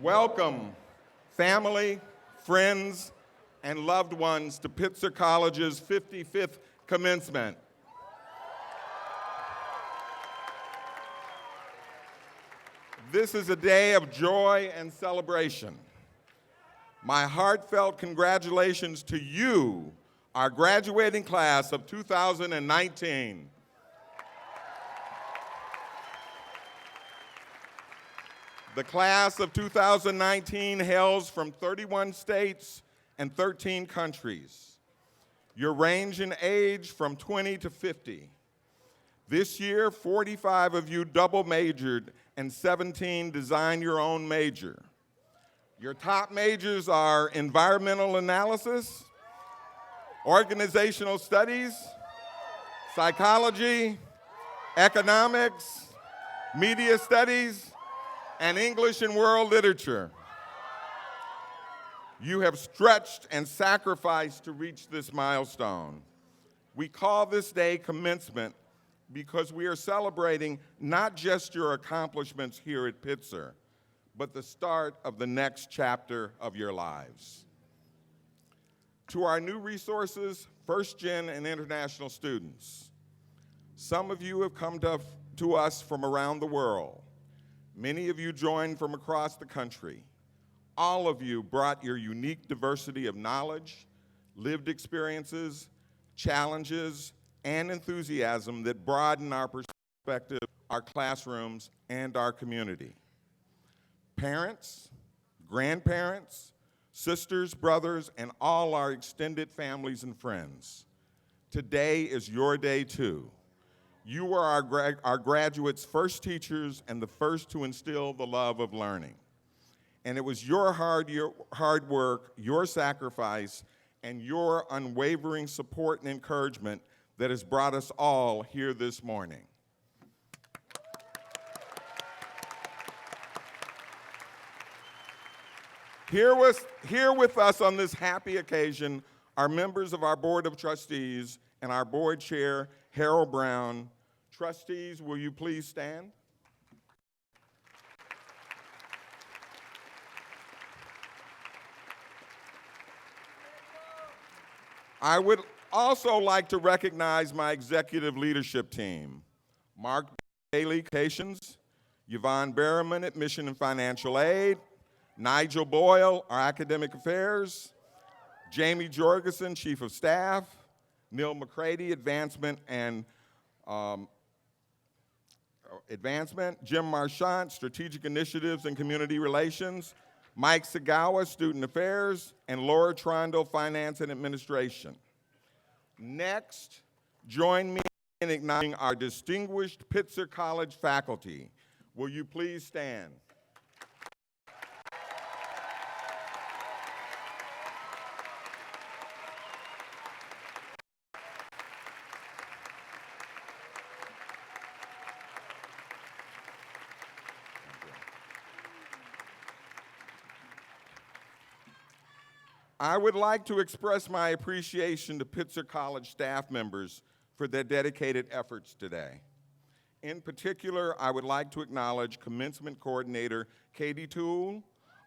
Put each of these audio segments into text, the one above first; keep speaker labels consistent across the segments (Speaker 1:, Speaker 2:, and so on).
Speaker 1: Welcome, family, friends, and loved ones to Pitzer College's 55th commencement. This is a day of joy and celebration. My heartfelt congratulations to you, our graduating class of 2019. The class of 2019 hails from 31 states and 13 countries. Your range in age from 20 to 50. This year, 45 of you double majored and 17 design your own major. Your top majors are environmental analysis, organizational studies, psychology, economics, media studies, and English and world literature. You have stretched and sacrificed to reach this milestone. We call this day Commencement because we are celebrating not just your accomplishments here at Pitzer, but the start of the next chapter of your lives. To our new resources, first-gen and international students, some of you have come to us from around the world. Many of you joined from across the country. All of you brought your unique diversity of knowledge, lived experiences, challenges, and enthusiasm that broaden our perspective, our classrooms, and our community. Parents, grandparents, sisters, brothers, and all our extended families and friends, today is your day too. You were our graduates' first teachers and the first to instill the love of learning. And it was your hard work, your sacrifice, and your unwavering support and encouragement that has brought us all here this morning. Here with us on this happy occasion are members of our Board of Trustees and our Board Chair, Harold Brown. Trustees, will you please stand? I would also like to recognize my executive leadership team. Mark Bailey, Communications, Yvonne Berriman at Mission and Financial Aid, Nigel Boyle, our Academic Affairs, Jamie Jorgensen, Chief of Staff, Neil McCready, Advancement, Jim Marchant, Strategic Initiatives and Community Relations, Mike Sagawa, Student Affairs, and Laura Trondle, Finance and Administration. Next, join me in acknowledging our distinguished Pitzer College faculty. Will you please stand? I would like to express my appreciation to Pitzer College staff members for their dedicated efforts today. In particular, I would like to acknowledge Commencement Coordinator Katie Toole,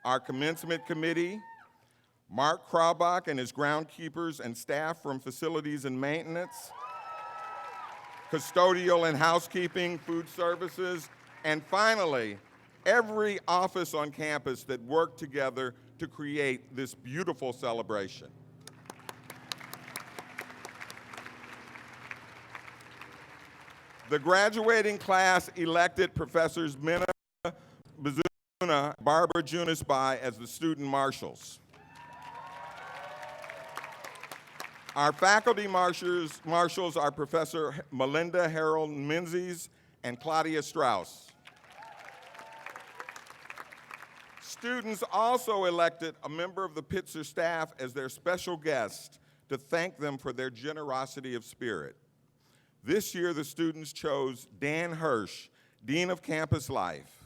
Speaker 1: our Commencement Committee, Mark Kraubach and his groundskeepers and staff from Facilities and Maintenance, Custodial and Housekeeping, Food Services, and finally, every office on campus that worked together to create this beautiful celebration. The graduating class elected Professors Minna Bazuna, Barbara Junisbai as the student marshals. Our faculty marshals are Professor Melinda Harold Menzies and Claudia Strauss. Students also elected a member of the Pitzer staff as their special guest to thank them for their generosity of spirit. This year, the students chose Dan Hirsch, Dean of Campus Life.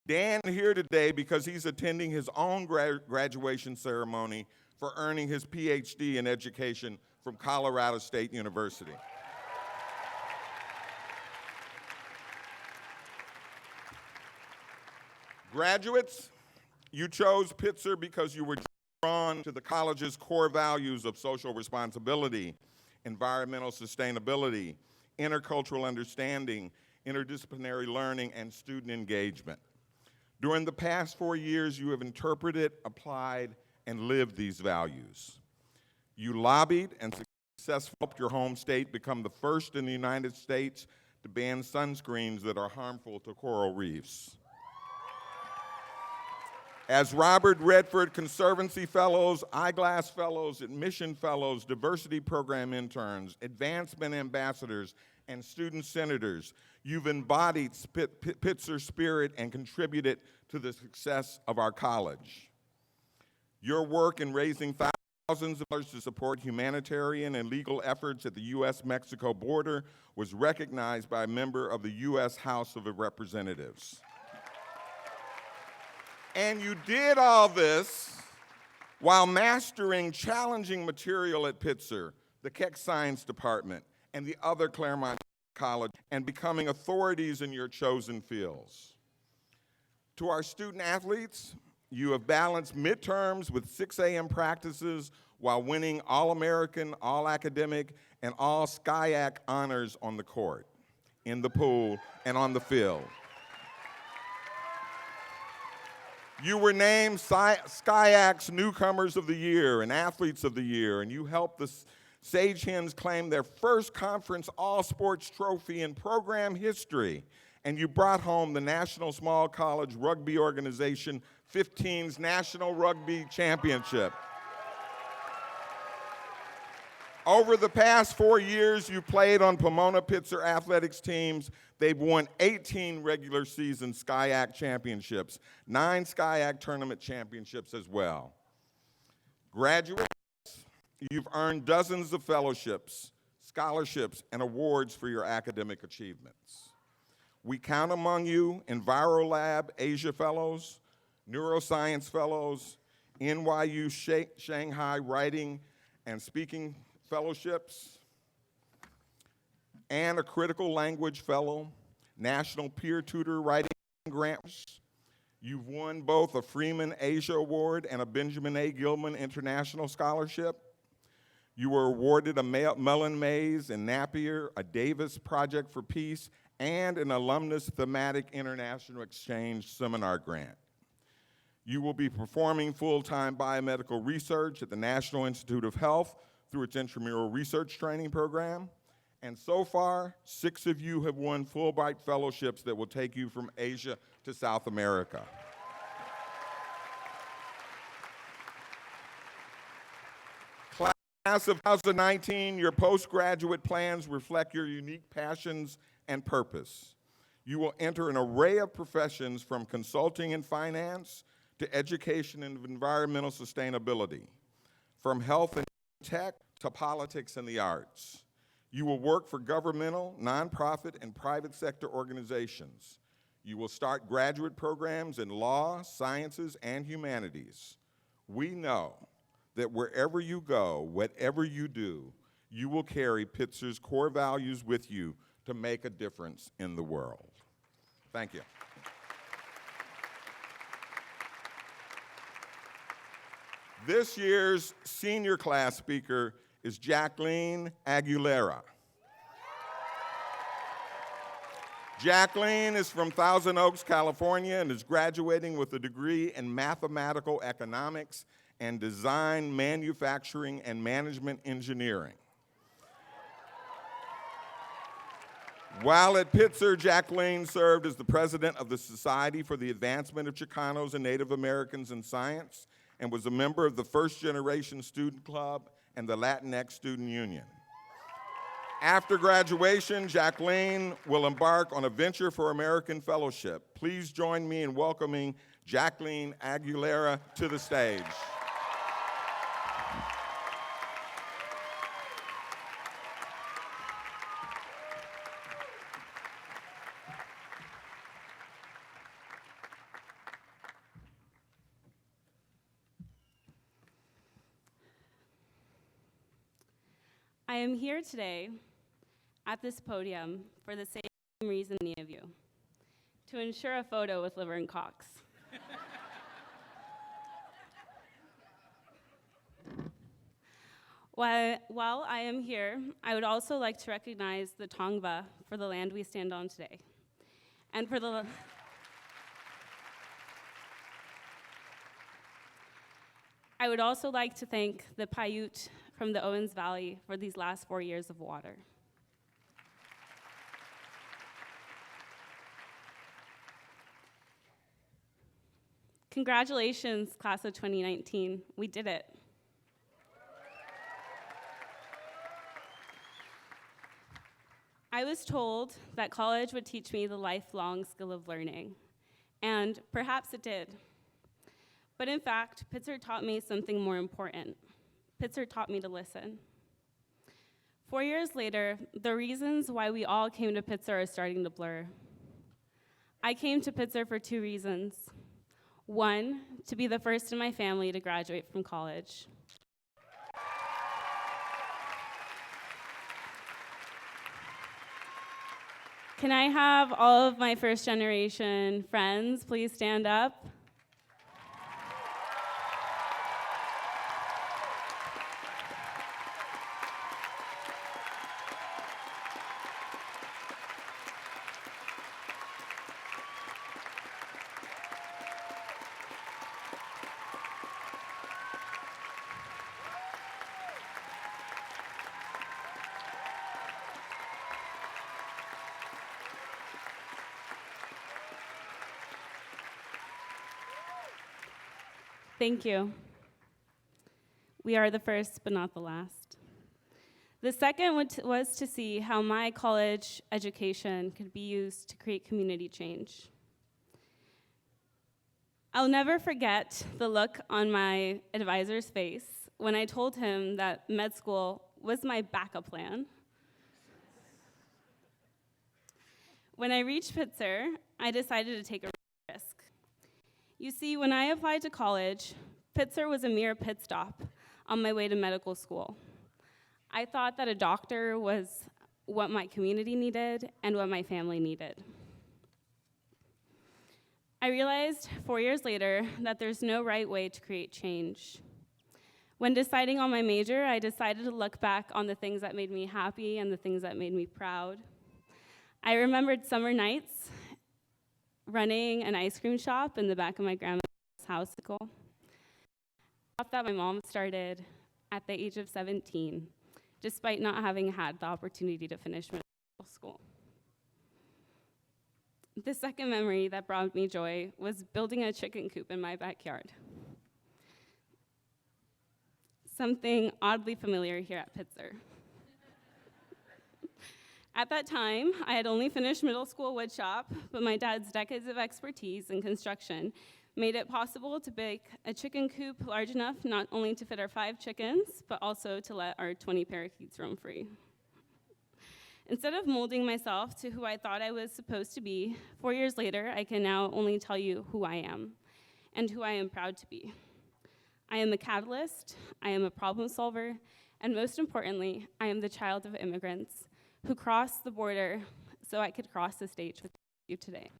Speaker 1: Dan is here today because he's attending his own graduation ceremony for earning his PhD in education from Colorado State University. Graduates, You chose Pitzer because you were drawn to the college's core values of social responsibility, environmental sustainability, intercultural understanding, interdisciplinary learning, and student engagement. During the past 4 years, you have interpreted, applied, and lived these values. You lobbied and successfully helped your home state become the first in the United States to ban sunscreens that are harmful to coral reefs. As Robert Redford Conservancy Fellows, Eyeglass Fellows, Admission Fellows, Diversity Program interns, Advancement Ambassadors, and student senators, you've embodied Pitzer's spirit and contributed to the success of our college. Your work in raising thousands of dollars to support humanitarian and legal efforts at the U.S.-Mexico border was recognized by a member of the U.S. House of Representatives. And you did all this while mastering challenging material at Pitzer, the Keck Science Department, and the other Claremont College, and becoming authorities in your chosen fields. To our student athletes, you have balanced midterms with 6 a.m. practices while winning All-American, All-Academic, and All-SCIAC honors on the court, in the pool, and on the field. You were named SCIAC's Newcomers of the Year and Athletes of the Year, and you helped the Sage Hens claim their first conference all-sports trophy in program history, and you brought home the National Small College Rugby Organization 15's National Rugby Championship. Over the past 4 years, you played on Pomona Pitzer athletics teams. They've won 18 regular season SCIAC championships, 9 SCIAC tournament championships as well. Graduates, you've earned dozens of fellowships, scholarships, and awards for your academic achievements. We count among you EnviroLab Asia Fellows, Neuroscience Fellows, NYU Shanghai Writing and Speaking Fellowships, and a Critical Language Fellow, National Peer Tutor Writing Grants. You've won both a Freeman Asia Award and a Benjamin A. Gilman International Scholarship. You were awarded a Mellon Mays and Napier, a Davis Project for Peace, and an Alumnus Thematic International Exchange Seminar Grant. You will be performing full-time biomedical research at the National Institute of Health through its intramural research training program. And so far, 6 of you have won Fulbright fellowships that will take you from Asia to South America. Class of 2019, your postgraduate plans reflect your unique passions and purpose. You will enter an array of professions from consulting and finance to education and environmental sustainability, from health and tech to politics and the arts. You will work for governmental, nonprofit, and private sector organizations. You will start graduate programs in law, sciences, and humanities. We know that wherever you go, whatever you do, you will carry Pitzer's core values with you to make a difference in the world. Thank you. This year's senior class speaker is Jacquelyn Aguilera. Jacquelyn is from Thousand Oaks, California, and is graduating with a degree in mathematical economics and design, manufacturing, and management engineering. While at Pitzer, Jacquelyn served as the president of the Society for the Advancement of Chicanos and Native Americans in Science and was a member of the First Generation Student Club and the Latinx Student Union. After graduation, Jacquelyn will embark on a Venture for American Fellowship. Please join me in welcoming Jacquelyn Aguilera to the stage.
Speaker 2: I am here today at this podium for the same reason many of you, to ensure a photo with Laverne Cox. While I am here, I would also like to recognize the Tongva for the land we stand on today. And for the I would also like to thank the Paiute from the Owens Valley for these last 4 years of water. Congratulations, class of 2019. We did it. I was told that college would teach me the lifelong skill of learning, and perhaps it did. But in fact, Pitzer taught me something more important. Pitzer taught me to listen. 4 years later, the reasons why we all came to Pitzer are starting to blur. I came to Pitzer for 2 reasons. 1, to be the first in my family to graduate from college. Can I have all of my first generation friends please stand up? Thank you. We are the first, but not the last. The second was to see how my college education could be used to create community change. I'll never forget the look on my advisor's face when I told him that med school was my backup plan. When I reached Pitzer, I decided to take a risk. You see, when I applied to college, Pitzer was a mere pit stop on my way to medical school. I thought that a doctor was what my community needed and what my family needed. I realized 4 years later that there's no right way to create change. When deciding on my major, I decided to look back on the things that made me happy and the things that made me proud. I remembered summer nights running an ice cream shop in the back of my grandma's house. That my mom started at the age of 17, despite not having had the opportunity to finish middle school. The second memory that brought me joy was building a chicken coop in my backyard. Something oddly familiar here at Pitzer. At that time, I had only finished middle school woodshop, but my dad's decades of expertise in construction made it possible to make a chicken coop large enough not only to fit our 5 chickens, but also to let our 20 parakeets roam free. Instead of molding myself to who I thought I was supposed to be, 4 years later, I can now only tell you who I am and who I am proud to be. I am a catalyst, I am a problem solver, and most importantly, I am the child of immigrants who crossed the border so I could cross the stage with you today.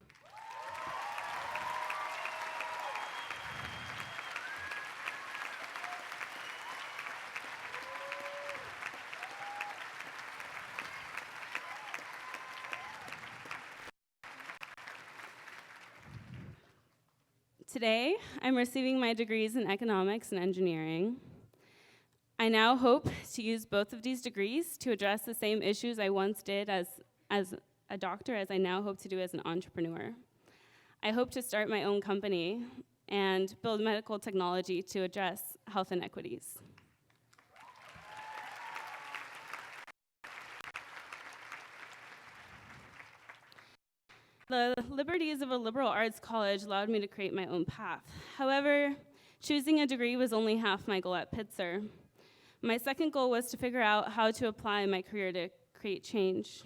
Speaker 2: Today, I'm receiving my degrees in economics and engineering. I now hope to use both of these degrees to address the same issues I once did as a doctor as I now hope to do as an entrepreneur. I hope to start my own company and build medical technology to address health inequities. The liberties of a liberal arts college allowed me to create my own path. However, choosing a degree was only half my goal at Pitzer. My second goal was to figure out how to apply my career to create change.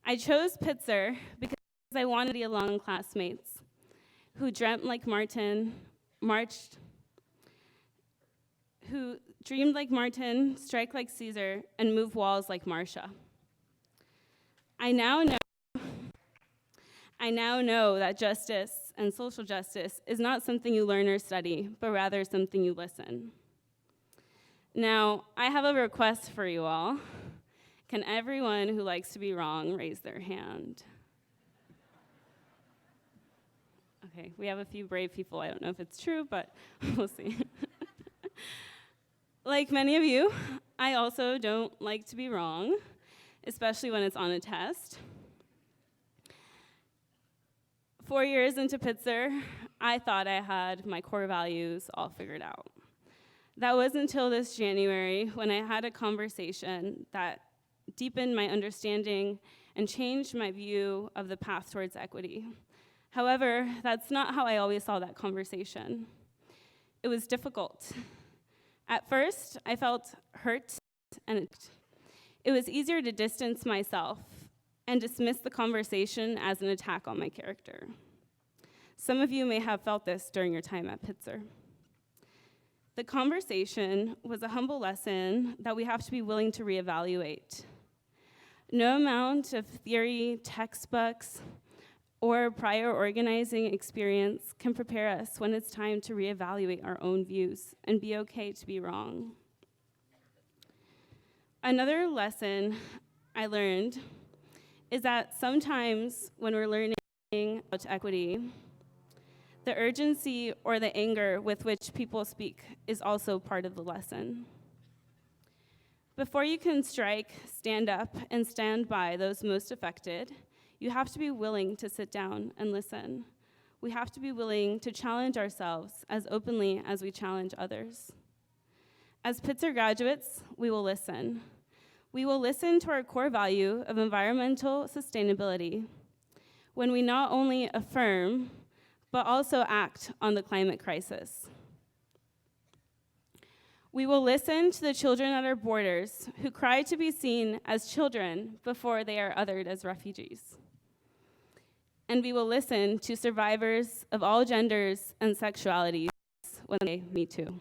Speaker 2: I chose Pitzer because I wanted to be along classmates who dreamt like Martin, who dreamed like Martin, strike like Caesar, and move walls like Marcia. I now know that justice and social justice is not something you learn or study, but rather something you listen. Now, I have a request for you all. Can everyone who likes to be wrong raise their hand? Okay, we have a few brave people. I don't know if it's true, but we'll see. Like many of you, I also don't like to be wrong, especially when it's on a test. 4 years into Pitzer, I thought I had my core values all figured out. That was until this January when I had a conversation that deepened my understanding and changed my view of the path towards equity. However, that's not how I always saw that conversation. It was difficult. At first, I felt hurt, and it was easier to distance myself and dismiss the conversation as an attack on my character. Some of you may have felt this during your time at Pitzer. The conversation was a humble lesson that we have to be willing to reevaluate. No amount of theory, textbooks, or prior organizing experience can prepare us when it's time to reevaluate our own views and be okay to be wrong. Another lesson I learned is that sometimes when we're learning about equity, the urgency or the anger with which people speak is also part of the lesson. Before you can strike, stand up, and stand by those most affected, you have to be willing to sit down and listen. We have to be willing to challenge ourselves as openly as we challenge others. As Pitzer graduates, we will listen. We will listen to our core value of environmental sustainability when we not only affirm, but also act on the climate crisis. We will listen to the children at our borders who cry to be seen as children before they are othered as refugees. And we will listen to survivors of all genders and sexualities when they Me Too.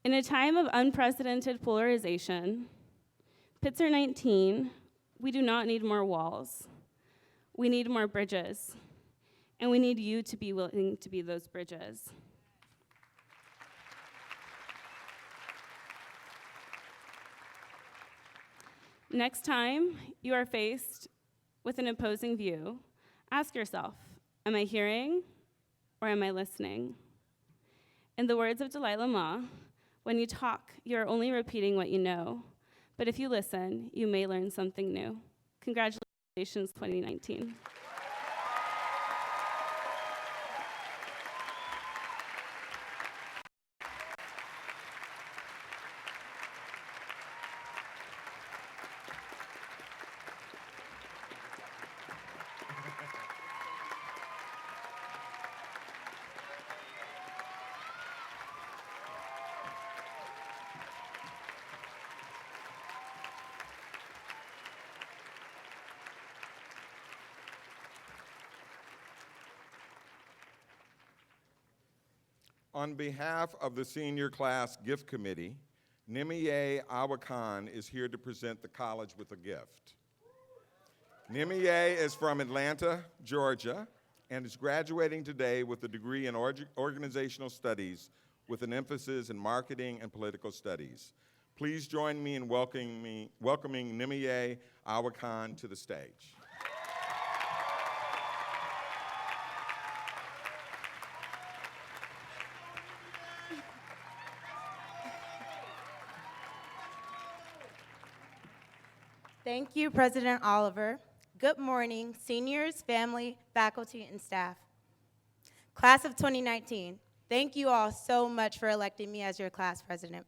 Speaker 2: In a time of unprecedented polarization, Pitzer 19, we do not need more walls. We need more bridges. And we need you to be willing to be those bridges. Next time you are faced with an opposing view, ask yourself, am I hearing or am I listening? In the words of Dalai Lama, when you talk, you're only repeating what you know. But if you listen, you may learn something new. Congratulations, 2019.
Speaker 1: On behalf of the Senior Class Gift Committee, Nimiye Awakan is here to present the college with a gift. Nimiye is from Atlanta, Georgia, and is graduating today with a degree in organizational studies with an emphasis in marketing and political studies. Please join me in welcoming Nimiye Awakan to the stage.
Speaker 3: Thank you, President Oliver. Good morning, seniors, family, faculty, and staff. Class of 2019, thank you all so much for electing me as your class president.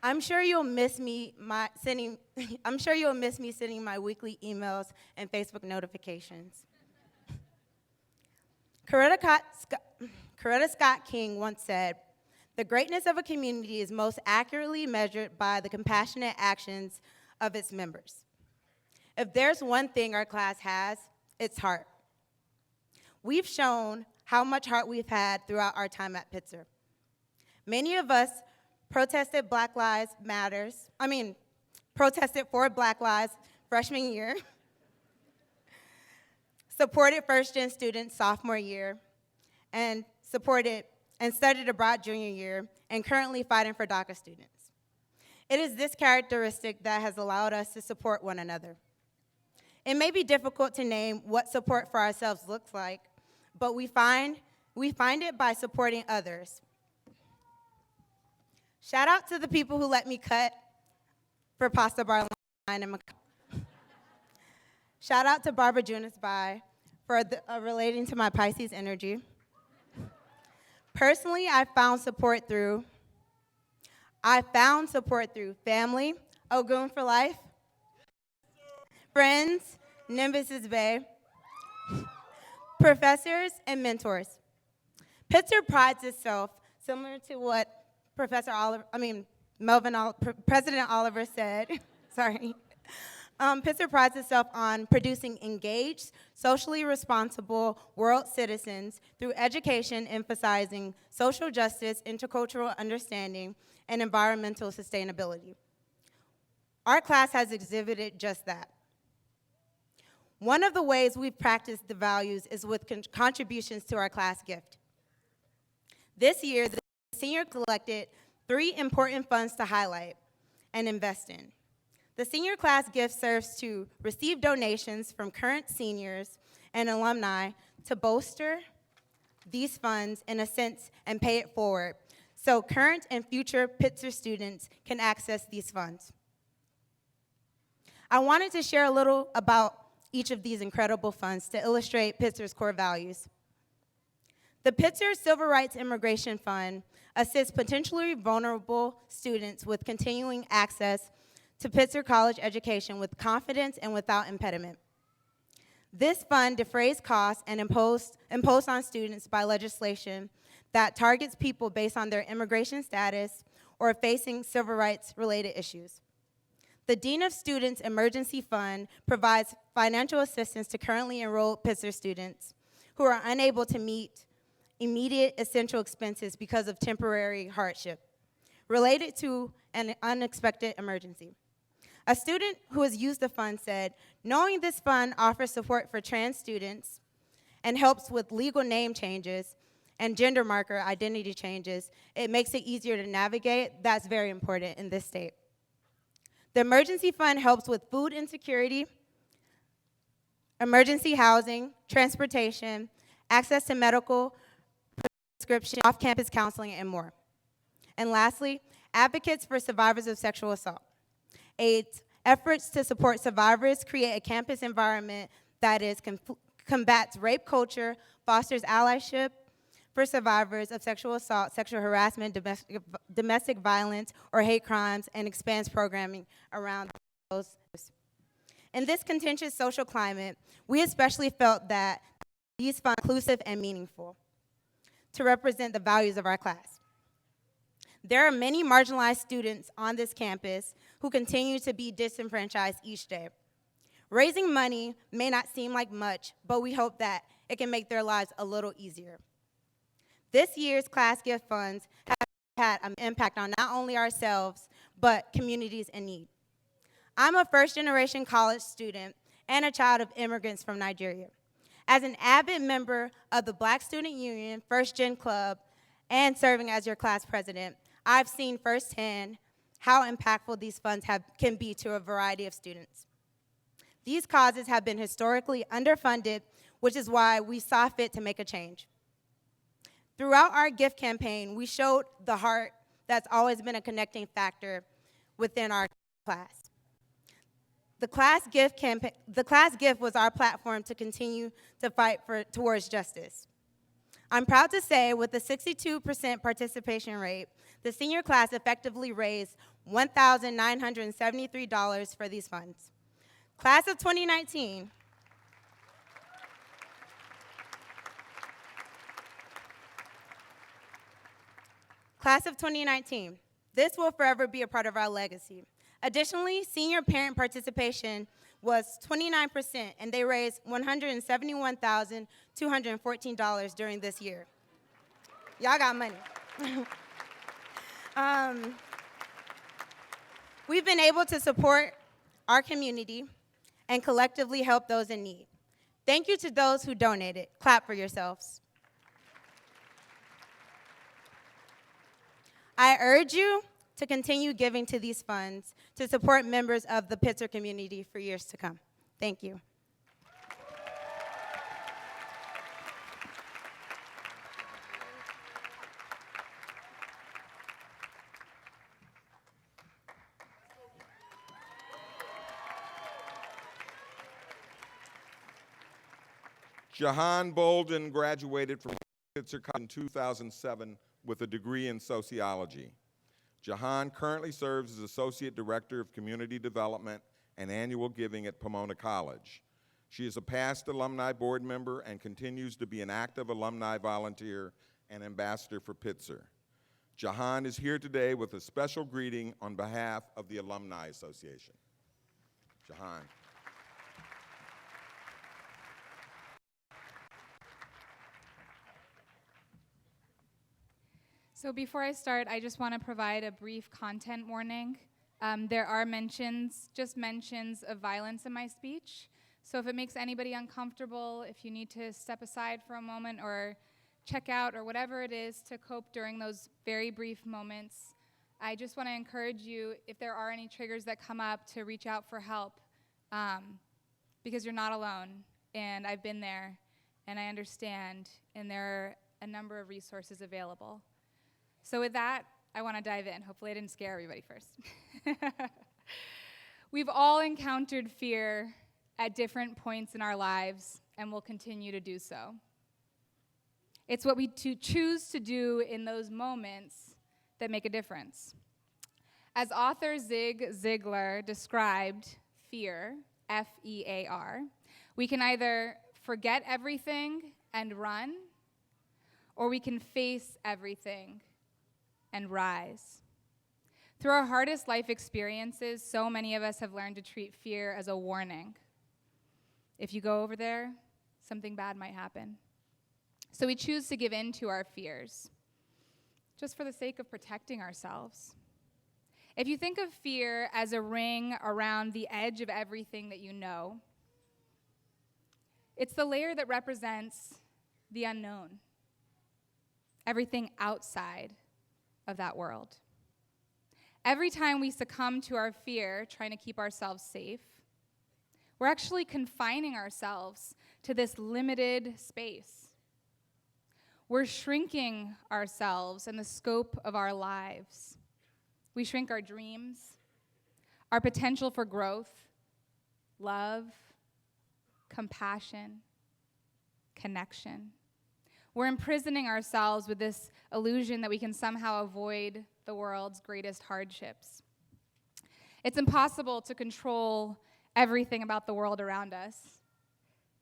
Speaker 3: I'm sure you'll miss me sending my weekly emails and Facebook notifications. Coretta Scott King once said, "The greatness of a community is most accurately measured by the compassionate actions of its members." If there's one thing our class has, it's heart. We've shown how much heart we've had throughout our time at Pitzer. Many of us protested protested for Black Lives freshman year, supported first-gen students sophomore year, and studied abroad junior year, and currently fighting for DACA students. It is this characteristic that has allowed us to support one another. It may be difficult to name what support for ourselves looks like, but we find it by supporting others. Shout out to the people who let me cut for pasta bar line and shout out to Barbara Junis for relating to my Pisces energy. Personally, I found support through family, Ogun for life, friends, Nimbus's Bay, professors, and mentors. Pitzer prides itself, similar to what President Oliver said, sorry. Pitzer prides itself on producing engaged, socially responsible world citizens through education emphasizing social justice, intercultural understanding, and environmental sustainability. Our class has exhibited just that. One of the ways we've practiced the values is with contributions to our class gift. This year, the senior collected 3 important funds to highlight and invest in. The senior class gift serves to receive donations from current seniors and alumni to bolster these funds in a sense and pay it forward so current and future Pitzer students can access these funds. I wanted to share a little about each of these incredible funds to illustrate Pitzer's core values. The Pitzer Civil Rights Immigration Fund assists potentially vulnerable students with continuing access to Pitzer College education with confidence and without impediment. This fund defrays costs and imposed on students by legislation that targets people based on their immigration status or facing civil rights-related issues. The Dean of Students Emergency Fund provides financial assistance to currently enrolled Pitzer students who are unable to meet immediate essential expenses because of temporary hardship related to an unexpected emergency. A student who has used the fund said, knowing this fund offers support for trans students and helps with legal name changes and gender marker identity changes, it makes it easier to navigate. That's very important in this state. The emergency fund helps with food insecurity, emergency housing, transportation, access to medical, prescription, off-campus counseling, and more. And lastly, advocates for survivors of sexual assault. AIDS efforts to support survivors create a campus environment that combats rape culture, fosters allyship for survivors of sexual assault, sexual harassment, domestic violence, or hate crimes, and expands programming around those. In this contentious social climate, we especially felt that these funds are inclusive and meaningful to represent the values of our class. There are many marginalized students on this campus who continue to be disenfranchised each day. Raising money may not seem like much, but we hope that it can make their lives a little easier. This year's class gift funds have had an impact on not only ourselves, but communities in need. I'm a first-generation college student and a child of immigrants from Nigeria. As an avid member of the Black Student Union First Gen Club and serving as your class president, I've seen firsthand how impactful these funds can be to a variety of students. These causes have been historically underfunded, which is why we saw fit to make a change. Throughout our gift campaign, we showed the heart that's always been a connecting factor within our class. The class gift was our platform to continue to fight towards justice. I'm proud to say, with a 62% participation rate, the senior class effectively raised $1,973 for these funds. Class of 2019. Class of 2019. This will forever be a part of our legacy. Additionally, senior parent participation was 29%, and they raised $171,214 during this year. Y'all got money. We've been able to support our community and collectively help those in need. Thank you to those who donated. Clap for yourselves. I urge you to continue giving to these funds to support members of the Pitzer community for years to come. Thank you.
Speaker 1: Jahan Boulden graduated from Pitzer College in 2007 with a degree in sociology. Jahan currently serves as Associate Director of Community Development and Annual Giving at Pomona College. She is a past alumni board member and continues to be an active alumni volunteer and ambassador for Pitzer. Jahan is here today with a special greeting on behalf of the Alumni Association. Jahan.
Speaker 4: So before I start, I just want to provide a brief content warning. There are mentions of violence in my speech. So if it makes anybody uncomfortable, if you need to step aside for a moment or check out or whatever it is to cope during those very brief moments, I just want to encourage you, if there are any triggers that come up, to reach out for help, because you're not alone. And I've been there, and I understand, and there are a number of resources available. So with that, I want to dive in. Hopefully I didn't scare everybody first. We've all encountered fear at different points in our lives and will continue to do so. It's what we choose to do in those moments that make a difference. As author Zig Ziglar described fear, F-E-A-R, we can either forget everything and run, or we can face everything and rise. Through our hardest life experiences, so many of us have learned to treat fear as a warning. If you go over there, something bad might happen. So we choose to give in to our fears, just for the sake of protecting ourselves. If you think of fear as a ring around the edge of everything that you know, it's the layer that represents the unknown, everything outside of that world. Every time we succumb to our fear, trying to keep ourselves safe, we're actually confining ourselves to this limited space. We're shrinking ourselves and the scope of our lives. We shrink our dreams, our potential for growth, love, compassion, connection. We're imprisoning ourselves with this illusion that we can somehow avoid the world's greatest hardships. It's impossible to control everything about the world around us.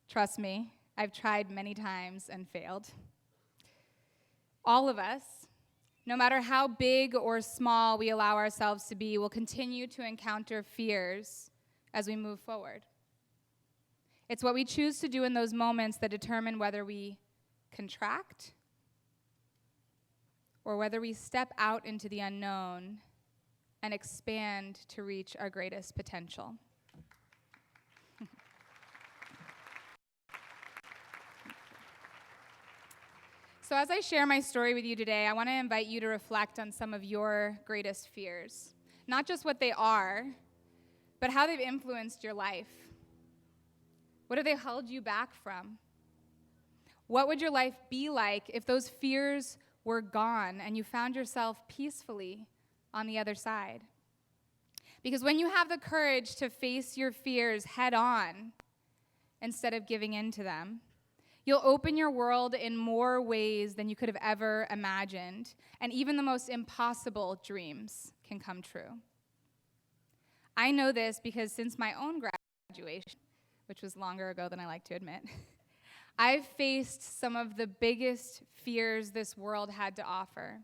Speaker 4: Trust me, I've tried many times and failed. All of us, no matter how big or small we allow ourselves to be, will continue to encounter fears as we move forward. It's what we choose to do in those moments that determine whether we contract or whether we step out into the unknown and expand to reach our greatest potential. So as I share my story with you today, I want to invite you to reflect on some of your greatest fears. Not just what they are, but how they've influenced your life. What have they held you back from? What would your life be like if those fears were gone and you found yourself peacefully on the other side? Because when you have the courage to face your fears head on instead of giving in to them, you'll open your world in more ways than you could have ever imagined, and even the most impossible dreams can come true. I know this because since my own graduation, which was longer ago than I like to admit, I've faced some of the biggest fears this world had to offer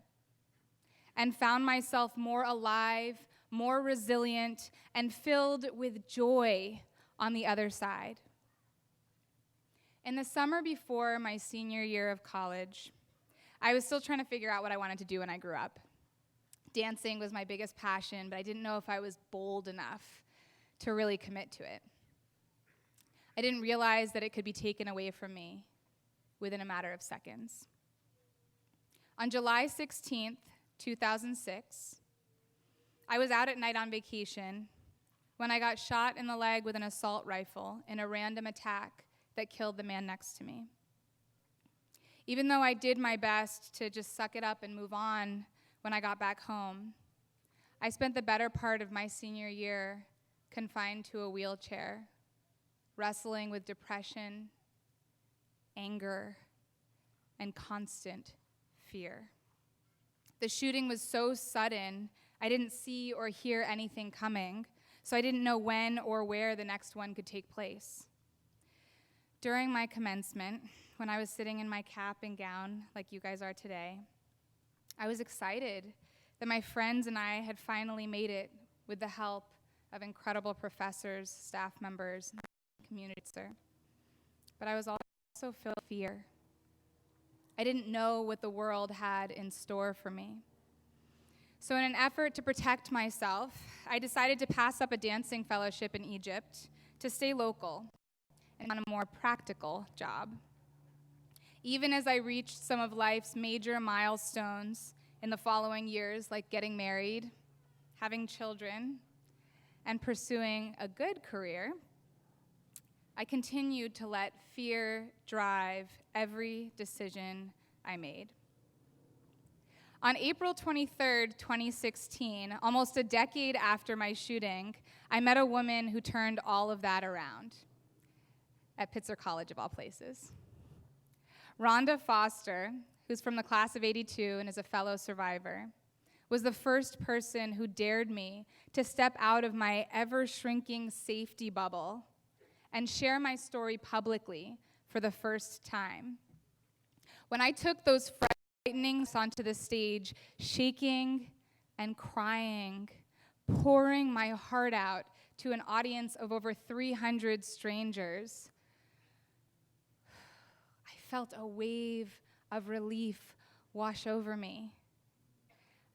Speaker 4: and found myself more alive, more resilient, and filled with joy on the other side. In the summer before my senior year of college, I was still trying to figure out what I wanted to do when I grew up. Dancing was my biggest passion, but I didn't know if I was bold enough to really commit to it. I didn't realize that it could be taken away from me within a matter of seconds. On July 16th, 2006, I was out at night on vacation when I got shot in the leg with an assault rifle in a random attack that killed the man next to me. Even though I did my best to just suck it up and move on when I got back home, I spent the better part of my senior year confined to a wheelchair, wrestling with depression, anger, and constant fear. The shooting was so sudden, I didn't see or hear anything coming, so I didn't know when or where the next one could take place. During my commencement, when I was sitting in my cap and gown like you guys are today, I was excited that my friends and I had finally made it with the help of incredible professors, staff members, and community service. But I was also filled with fear. I didn't know what the world had in store for me. So in an effort to protect myself, I decided to pass up a dancing fellowship in Egypt to stay local and on a more practical job. Even as I reached some of life's major milestones in the following years, like getting married, having children, and pursuing a good career, I continued to let fear drive every decision I made. On April 23rd, 2016, almost a decade after my shooting, I met a woman who turned all of that around at Pitzer College, of all places. Rhonda Foster, who's from the class of '82 and is a fellow survivor, was the first person who dared me to step out of my ever-shrinking safety bubble and share my story publicly for the first time. When I took those frightenings onto the stage, shaking and crying, pouring my heart out to an audience of over 300 strangers, I felt a wave of relief wash over me.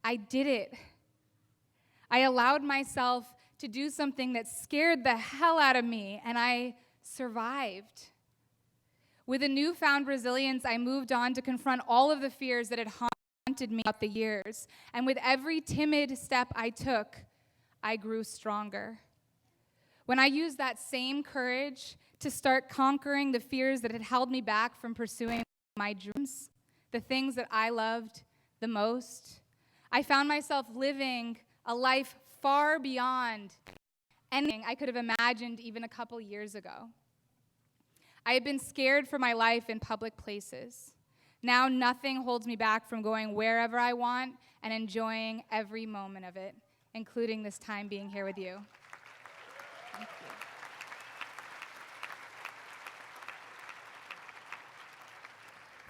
Speaker 4: I did it. I allowed myself to do something that scared the hell out of me, and I survived. With a newfound resilience, I moved on to confront all of the fears that had haunted me throughout the years. And with every timid step I took, I grew stronger. When I used that same courage to start conquering the fears that had held me back from pursuing my dreams, the things that I loved the most, I found myself living a life far beyond anything I could have imagined even a couple years ago. I had been scared for my life in public places. Now nothing holds me back from going wherever I want and enjoying every moment of it, including this time being here with you. Thank you.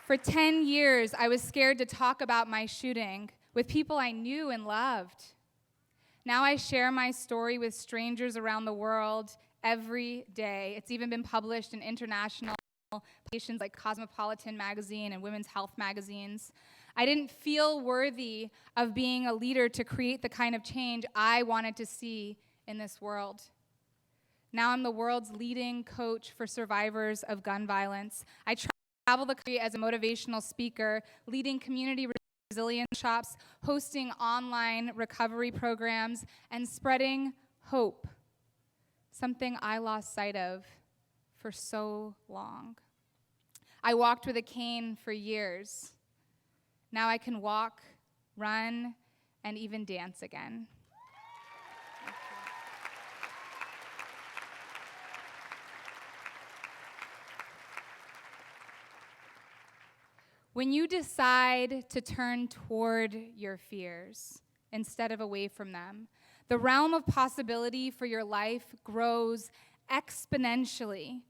Speaker 4: For 10 years, I was scared to talk about my shooting with people I knew and loved. Now I share my story with strangers around the world every day. It's even been published in international publications like Cosmopolitan magazine and Women's Health magazines. I didn't feel worthy of being a leader to create the kind of change I wanted to see in this world. Now I'm the world's leading coach for survivors of gun violence. I travel the country as a motivational speaker, leading community resilience shops, hosting online recovery programs, and spreading hope, something I lost sight of for so long. I walked with a cane for years. Now I can walk, run, and even dance again. When you decide to turn toward your fears instead of away from them, the realm of possibility for your life grows exponentially.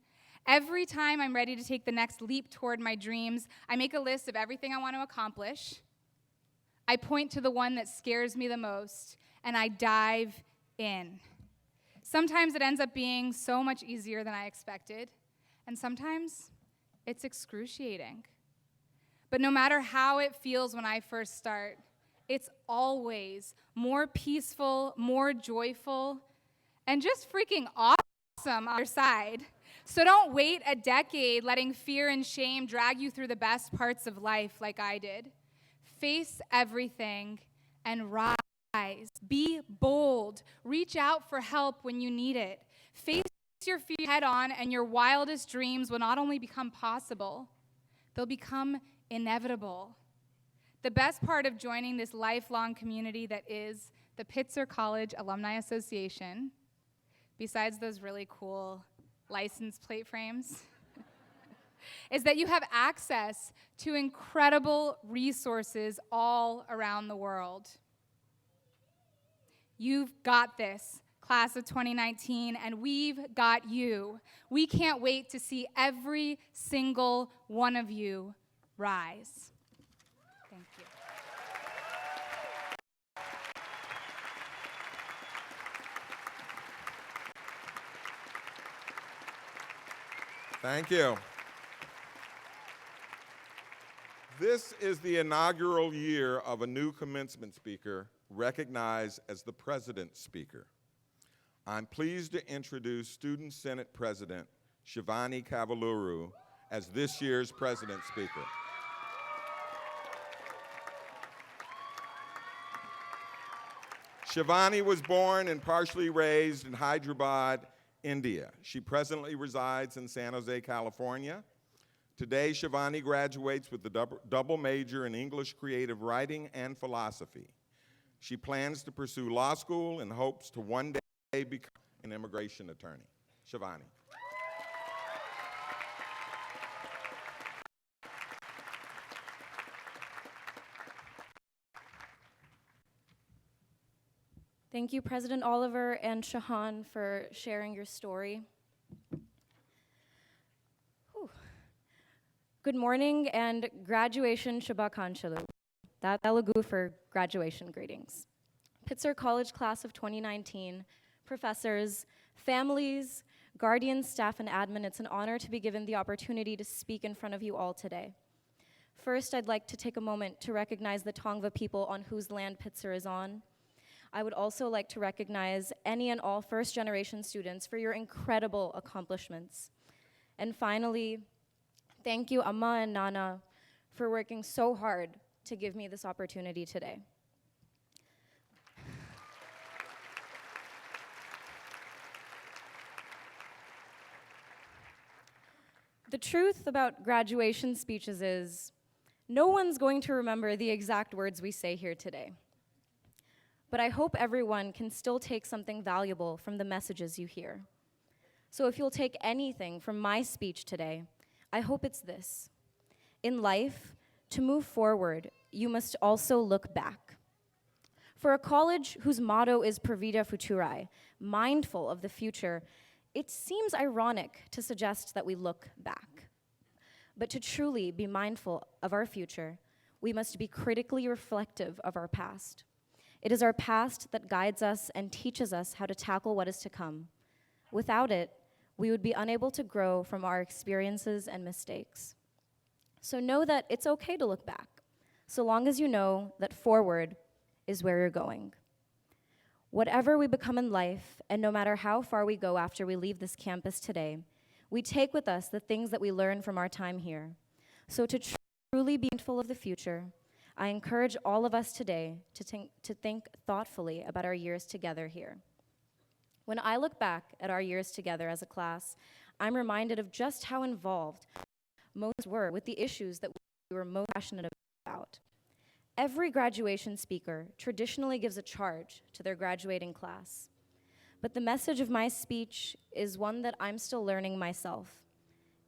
Speaker 4: Every time I'm ready to take the next leap toward my dreams, I make a list of everything I want to accomplish. I point to the one that scares me the most, and I dive in. Sometimes it ends up being so much easier than I expected, and sometimes it's excruciating. But no matter how it feels when I first start, it's always more peaceful, more joyful, and just freaking awesome on your side. So don't wait a decade letting fear and shame drag you through the best parts of life like I did. Face everything and rise. Be bold. Reach out for help when you need it. Face your fear head on, and your wildest dreams will not only become possible, they'll become inevitable. The best part of joining this lifelong community that is the Pitzer College Alumni Association, besides those really cool license plate frames, is that you have access to incredible resources all around the world. You've got this, class of 2019, and we've got you. We can't wait to see every single one of you rise. Thank you.
Speaker 1: Thank you. This is the inaugural year of a new commencement speaker recognized as the President's Speaker. I'm pleased to introduce Student Senate President Shivani Kavuluru as this year's President's Speaker. Shivani was born and partially raised in Hyderabad, India. She presently resides in San Jose, California. Today, Shivani graduates with the double major in English creative writing and philosophy. She plans to pursue law school and hopes to one day become an immigration attorney. Shivani.
Speaker 5: Thank you, President Oliver and Jahan, for sharing your story. Whew. Good morning and graduation Shabakanshalu. That Telugu for graduation greetings. Pitzer College Class of 2019, professors, families, guardians, staff, and admin, it's an honor to be given the opportunity to speak in front of you all today. First, I'd like to take a moment to recognize the Tongva people on whose land Pitzer is on. I would also like to recognize any and all first-generation students for your incredible accomplishments. And finally, thank you, Amma and Nana, for working so hard to give me this opportunity today. The truth about graduation speeches is, no one's going to remember the exact words we say here today. But I hope everyone can still take something valuable from the messages you hear. So if you'll take anything from my speech today, I hope it's this. In life, to move forward, you must also look back. For a college whose motto is Per Vida Futuri, mindful of the future, it seems ironic to suggest that we look back. But to truly be mindful of our future, we must be critically reflective of our past. It is our past that guides us and teaches us how to tackle what is to come. Without it, we would be unable to grow from our experiences and mistakes. So know that it's okay to look back, so long as you know that forward is where you're going. Whatever we become in life, and no matter how far we go after we leave this campus today, we take with us the things that we learn from our time here. So to truly be mindful of the future, I encourage all of us today to think thoughtfully about our years together here. When I look back at our years together as a class, I'm reminded of just how involved most were with the issues that we were most passionate about. Every graduation speaker traditionally gives a charge to their graduating class. But the message of my speech is one that I'm still learning myself,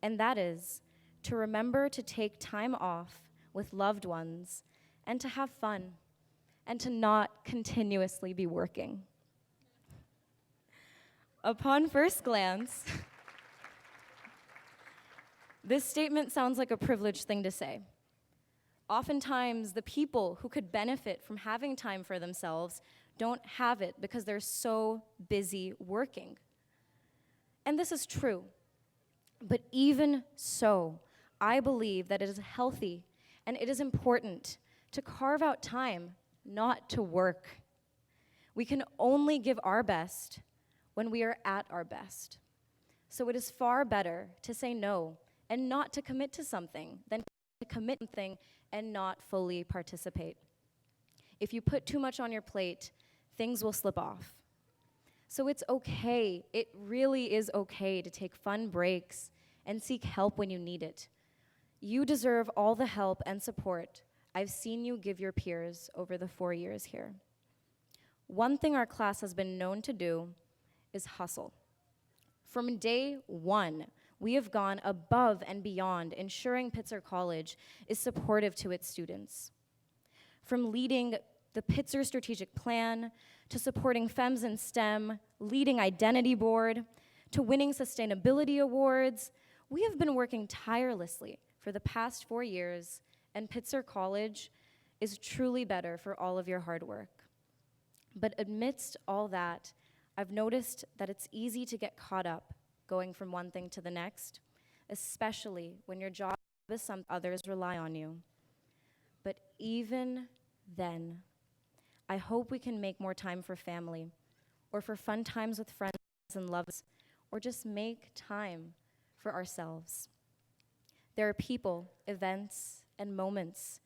Speaker 5: and that is to remember to take time off with loved ones and to have fun, and to not continuously be working. Upon first glance, this statement sounds like a privileged thing to say. Oftentimes, the people who could benefit from having time for themselves don't have it because they're so busy working. And this is true. But even so, I believe that it is healthy and it is important to carve out time not to work. We can only give our best when we are at our best. So it is far better to say no and not to commit to something than to commit to something and not fully participate. If you put too much on your plate, things will slip off. So it's okay, it really is okay to take fun breaks and seek help when you need it. You deserve all the help and support I've seen you give your peers over the 4 years here. One thing our class has been known to do is hustle. From day one, we have gone above and beyond ensuring Pitzer College is supportive to its students. From leading the Pitzer Strategic Plan, to supporting FEMS in STEM, leading Identity Board, to winning sustainability awards, we have been working tirelessly for the past 4 years, and Pitzer College is truly better for all of your hard work. But amidst all that, I've noticed that it's easy to get caught up going from one thing to the next, especially when your job is something others rely on you. But even then, I hope we can make more time for family, or for fun times with friends and lovers, or just make time for ourselves. There are people, events, and moments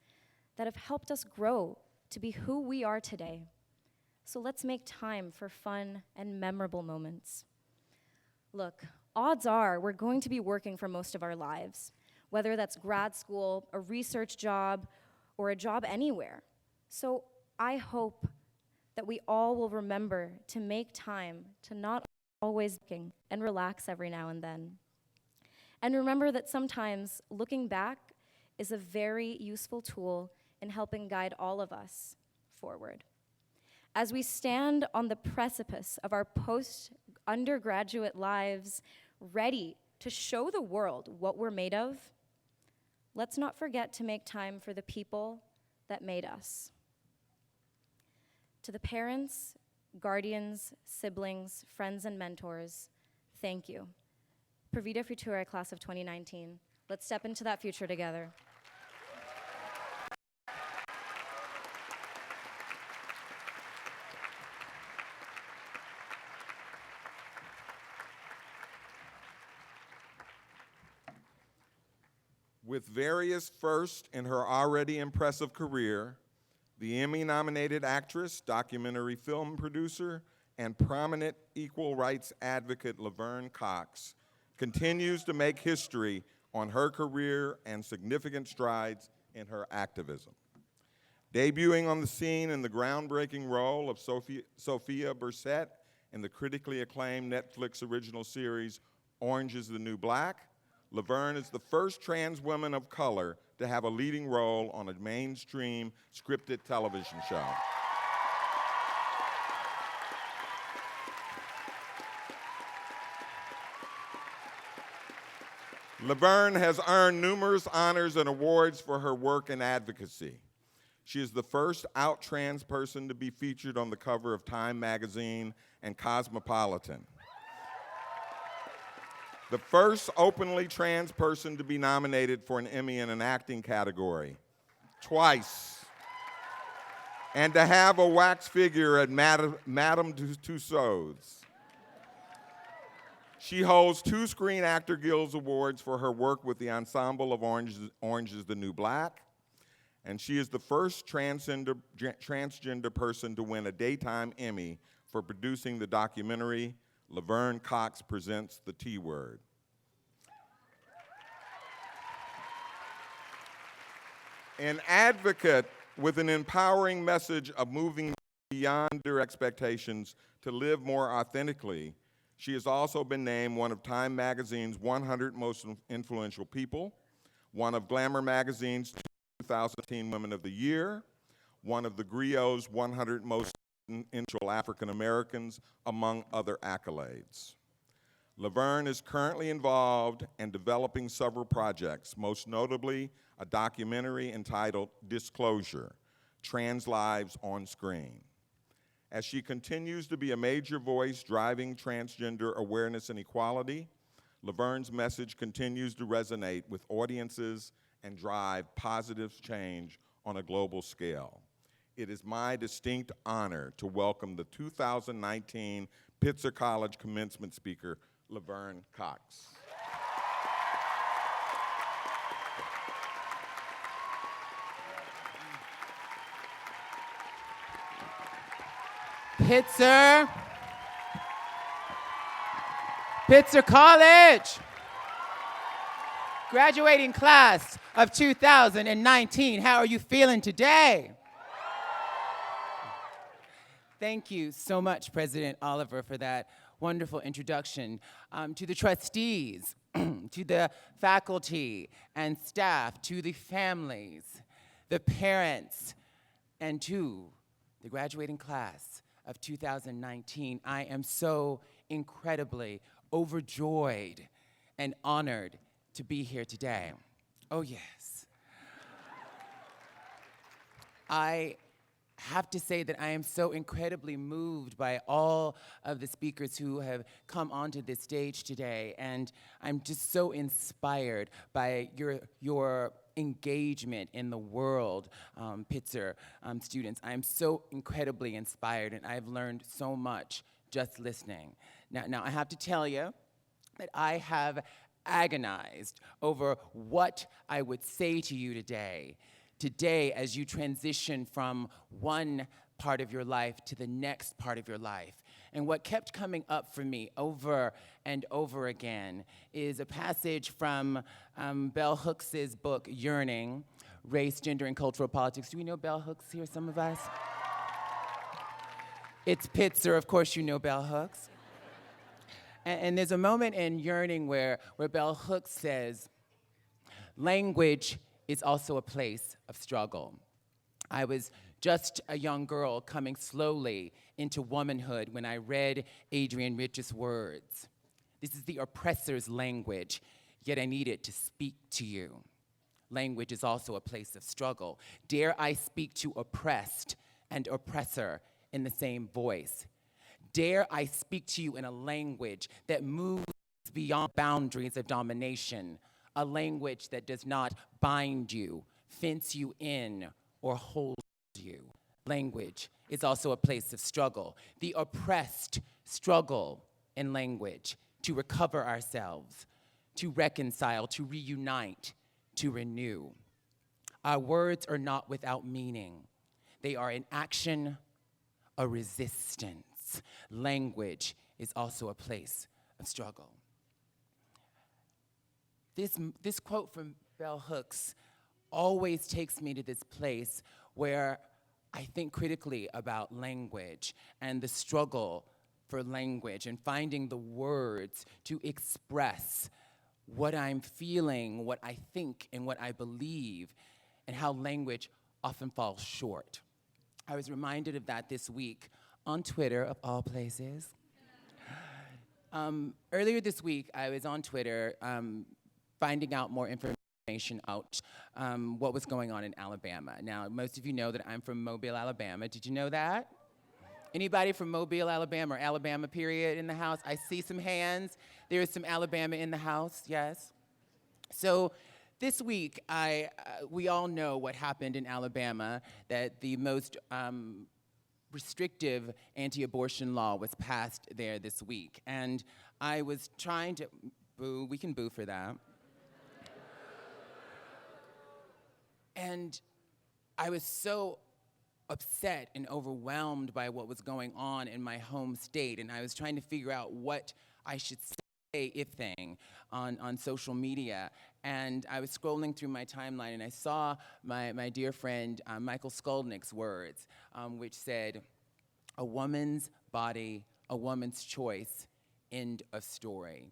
Speaker 5: that have helped us grow to be who we are today. So let's make time for fun and memorable moments. Look, odds are we're going to be working for most of our lives, whether that's grad school, a research job, or a job anywhere. So I hope that we all will remember to make time to not always working and relax every now and then. And remember that sometimes looking back is a very useful tool in helping guide all of us forward. As we stand on the precipice of our post-undergraduate lives, ready to show the world what we're made of, let's not forget to make time for the people that made us. To the parents, guardians, siblings, friends, and mentors, thank you. Provida Futura, class of 2019. Let's step into that future together.
Speaker 1: With various firsts in her already impressive career, the Emmy-nominated actress, documentary film producer, and prominent equal rights advocate Laverne Cox continues to make history on her career and significant strides in her activism. Debuting on the scene in the groundbreaking role of Sophia Bursette in the critically acclaimed Netflix original series Orange is the New Black, Laverne is the first trans woman of color to have a leading role on a mainstream scripted television show. Laverne has earned numerous honors and awards for her work in advocacy. She is the first out trans person to be featured on the cover of Time magazine and Cosmopolitan. The first openly trans person to be nominated for an Emmy in an acting category, twice. And to have a wax figure at Madame Tussauds. She holds 2 Screen Actor Guild Awards for her work with the ensemble of Orange is the New Black. And she is the first transgender person to win a Daytime Emmy for producing the documentary Laverne Cox Presents the T-Word. An advocate with an empowering message of moving beyond their expectations to live more authentically, she has also been named one of Time Magazine's 100 Most Influential People, one of Glamour Magazine's 2018 Women of the Year, one of the Grio's 100 Most Influential African Americans, among other accolades. Laverne is currently involved in developing several projects, most notably a documentary entitled Disclosure, Trans Lives on Screen. As she continues to be a major voice driving transgender awareness and equality, Laverne's message continues to resonate with audiences and drive positive change on a global scale. it is my distinct honor to welcome the 2019 Pitzer College commencement speaker, Laverne Cox.
Speaker 6: Pitzer College, graduating class of 2019. How are you feeling today? Thank you so much, President Oliver, for that wonderful introduction. To the trustees, to the faculty and staff, to the families, the parents, and to the graduating class of 2019, I am so incredibly overjoyed and honored to be here today. Oh, yes. I have to say that I am so incredibly moved by all of the speakers who have come onto this stage today, and I'm just so inspired by your engagement in the world, Pitzer students. I'm so incredibly inspired, and I've learned so much just listening. Now I have to tell you that I have agonized over what I would say to you today. Today, as you transition from one part of your life to the next part of your life. And what kept coming up for me over and over again is a passage from Bell Hooks' book, Yearning, Race, Gender, and Cultural Politics. Do we know Bell Hooks here, some of us? It's Pitzer, of course you know Bell Hooks. And there's a moment in Yearning where Bell Hooks says, language is also a place of struggle. I was just a young girl coming slowly into womanhood when I read Adrienne Rich's words. This is the oppressor's language, yet I need it to speak to you. Language is also a place of struggle. Dare I speak to oppressed and oppressor in the same voice? Dare I speak to you in a language that moves beyond boundaries of domination, a language that does not bind you, fence you in, or hold you. Language is also a place of struggle. The oppressed struggle in language to recover ourselves, to reconcile, to reunite, to renew. Our words are not without meaning. They are an action, a resistance. Language is also a place of struggle. This quote from Bell Hooks always takes me to this place where I think critically about language and the struggle for language and finding the words to express what I'm feeling, what I think, and what I believe, and how language often falls short. I was reminded of that this week on Twitter, of all places. Earlier this week, I was on Twitter finding out more information out what was going on in Alabama. Now, most of you know that I'm from Mobile, Alabama. Did you know that? Anybody from Mobile, Alabama, or Alabama, period, in the house? I see some hands. There is some Alabama in the house, yes. So this week, we all know what happened in Alabama, that the most restrictive anti-abortion law was passed there this week. And I was trying to, boo, we can boo for that. And I was so upset and overwhelmed by what was going on in my home state, and I was trying to figure out what I should say, if anything, on social media. And I was scrolling through my timeline, and I saw my dear friend Michael Skolnick's words, which said, "A woman's body, a woman's choice, end of story."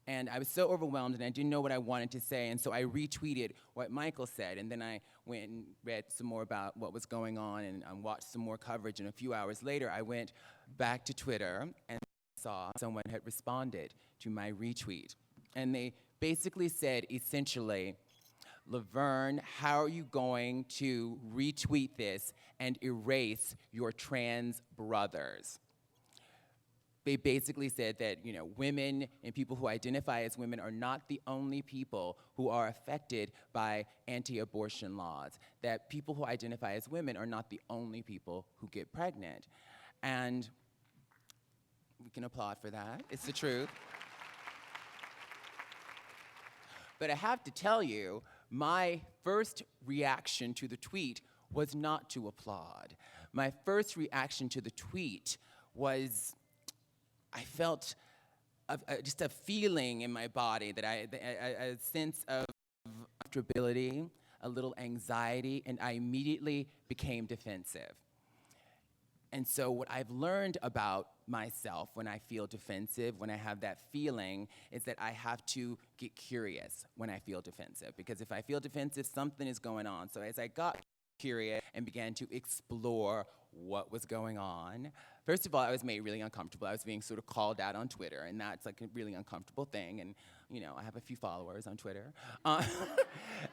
Speaker 6: And I was so overwhelmed, and I didn't know what I wanted to say, and so I retweeted what Michael said, and then I went and read some more about what was going on and watched some more coverage, and a few hours later, I went back to Twitter and saw someone had responded to my retweet. And they basically said, essentially, Laverne, how are you going to retweet this and erase your trans brothers? they basically said that, women and people who identify as women are not the only people who are affected by anti-abortion laws, that people who identify as women are not the only people who get pregnant. And we can applaud for that. It's the truth. But I have to tell you, my first reaction to the tweet was not to applaud. My first reaction to the tweet was, I felt just a feeling in my body that a sense of uncomfortability, a little anxiety, and I immediately became defensive. And so what I've learned about myself when I feel defensive, when I have that feeling, is that I have to get curious when I feel defensive. Because if I feel defensive, something is going on. So as I got curious and began to explore what was going on, first of all, I was made really uncomfortable. I was being sort of called out on Twitter, and that's like a really uncomfortable thing. And I have a few followers on Twitter.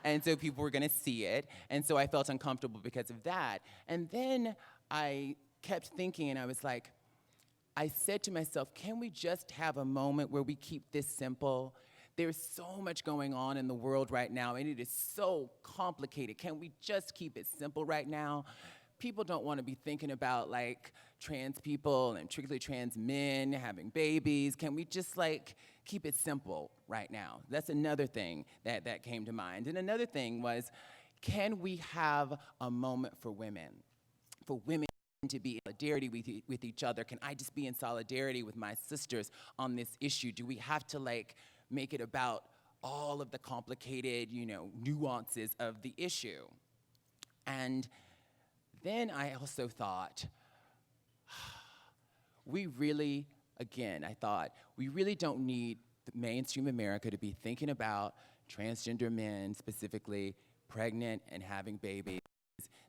Speaker 6: And so people were gonna see it. And so I felt uncomfortable because of that. And then I kept thinking, and I was like, I said to myself, can we just have a moment where we keep this simple? There's so much going on in the world right now, and it is so complicated. Can we just keep it simple right now? People don't want to be thinking about like trans people and particularly trans men having babies. Can we just like keep it simple right now? That's another thing that came to mind. And another thing was, can we have a moment for women to be in solidarity with each other? Can I just be in solidarity with my sisters on this issue? Do we have to like make it about all of the complicated, nuances of the issue? And then I also thought, we really don't need the mainstream America to be thinking about transgender men, specifically pregnant and having babies.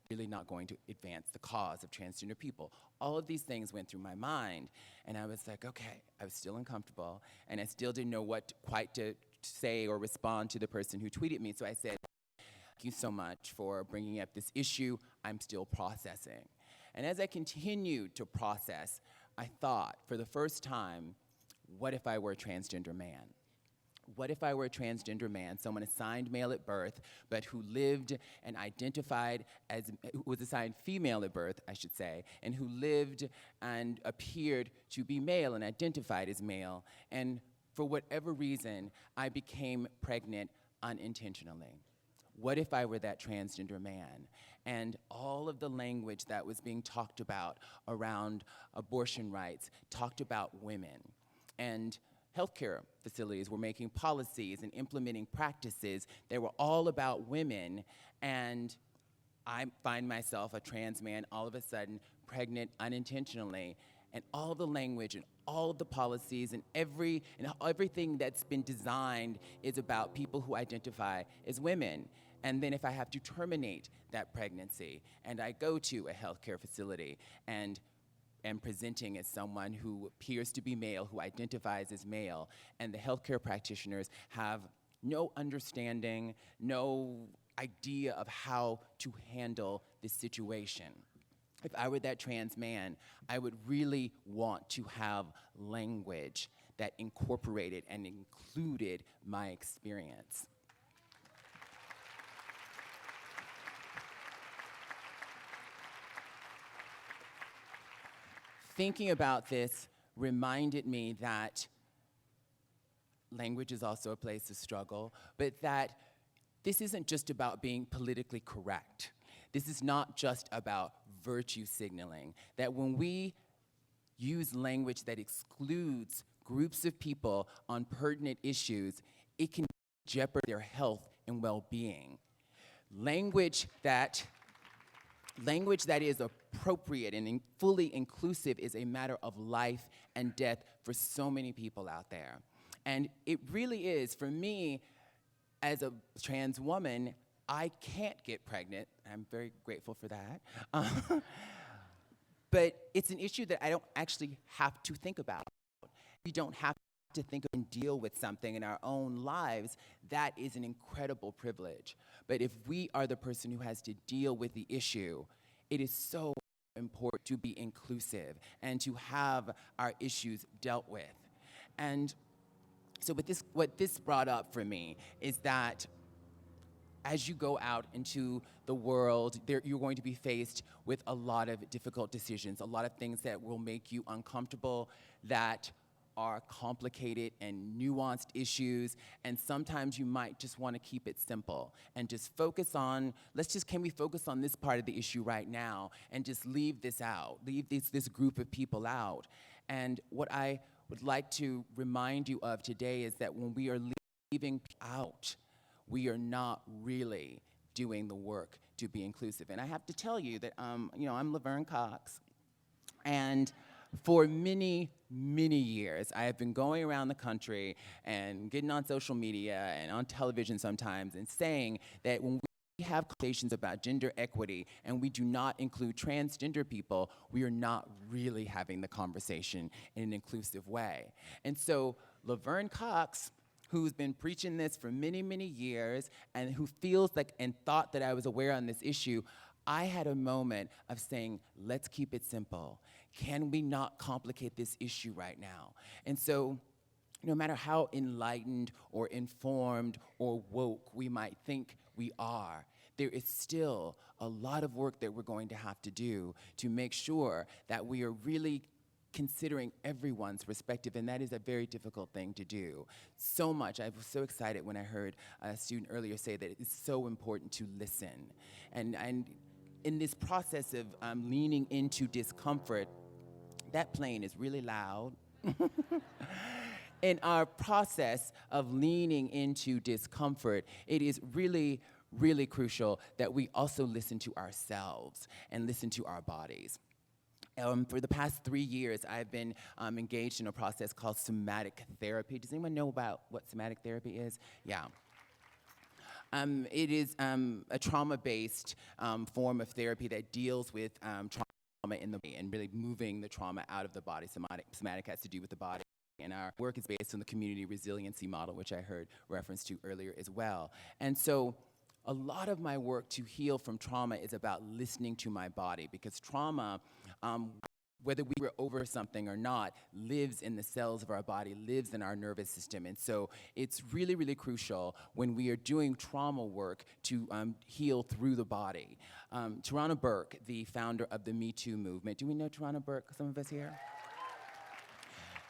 Speaker 6: Really not going to advance the cause of transgender people. All of these things went through my mind, and I was like, okay, I was still uncomfortable, and I still didn't know what quite to say or respond to the person who tweeted me, so I said, thank you so much for bringing up this issue. I'm still processing. And as I continued to process, I thought, for the first time, what if I were a transgender man? What if I were a transgender man, someone assigned male at birth, but who lived and identified as, who was assigned female at birth, I should say, and who lived and appeared to be male and identified as male, and for whatever reason, I became pregnant unintentionally? What if I were that transgender man? And all of the language that was being talked about around abortion rights talked about women. And healthcare facilities were making policies and implementing practices that were all about women, and I find myself, a trans man, all of a sudden pregnant unintentionally, and all the language and all of the policies and everything that's been designed is about people who identify as women. And then if I have to terminate that pregnancy, and I go to a healthcare facility and am presenting as someone who appears to be male, who identifies as male, and the healthcare practitioners have no understanding, no idea of how to handle this situation. If I were that trans man, I would really want to have language that incorporated and included my experience. Thinking about this reminded me that language is also a place of struggle, but that this isn't just about being politically correct. This is not just about virtue signaling, that when we use language that excludes groups of people on pertinent issues, it can jeopardize their health and well-being. Language that is appropriate and fully inclusive is a matter of life and death for so many people out there. And it really is, for me, as a trans woman, I can't get pregnant. I'm very grateful for that. But it's an issue that I don't actually have to think about. We don't have to think and deal with something in our own lives. That is an incredible privilege. But if we are the person who has to deal with the issue, it is so important to be inclusive and to have our issues dealt with. And so what this brought up for me is that as you go out into the world, you're going to be faced with a lot of difficult decisions, a lot of things that will make you uncomfortable, that are complicated and nuanced issues, and sometimes you might just want to keep it simple and just focus on, can we focus on this part of the issue right now and just leave this out, leave this group of people out. And what I would like to remind you of today is that when we are leaving out, we are not really doing the work to be inclusive. And I have to tell you that, I'm Laverne Cox, and for many, many years, I have been going around the country and getting on social media and on television sometimes and saying that when we have conversations about gender equity and we do not include transgender people, we are not really having the conversation in an inclusive way. And so Laverne Cox, who's been preaching this for many, many years and who feels like and thought that I was aware on this issue, I had a moment of saying, let's keep it simple. Can we not complicate this issue right now? And so, no matter how enlightened or informed or woke we might think we are, there is still a lot of work that we're going to have to do to make sure that we are really considering everyone's perspective, and that is a very difficult thing to do. So much, I was so excited when I heard a student earlier say that it's so important to listen. And in this process of leaning into discomfort, that plane is really loud. In our process of leaning into discomfort, it is really, really crucial that we also listen to ourselves and listen to our bodies. For the past 3 years, I've been engaged in a process called somatic therapy. Does anyone know about what somatic therapy is? Yeah. It is a trauma-based form of therapy that deals with trauma in the body and really moving the trauma out of the body. Somatic has to do with the body. And our work is based on the community resiliency model, which I heard reference to earlier as well. And so a lot of my work to heal from trauma is about listening to my body, because trauma, whether we were over something or not, lives in the cells of our body, lives in our nervous system. And so it's really, really crucial when we are doing trauma work to heal through the body. Tarana Burke, the founder of the Me Too movement. Do we know Tarana Burke, some of us here?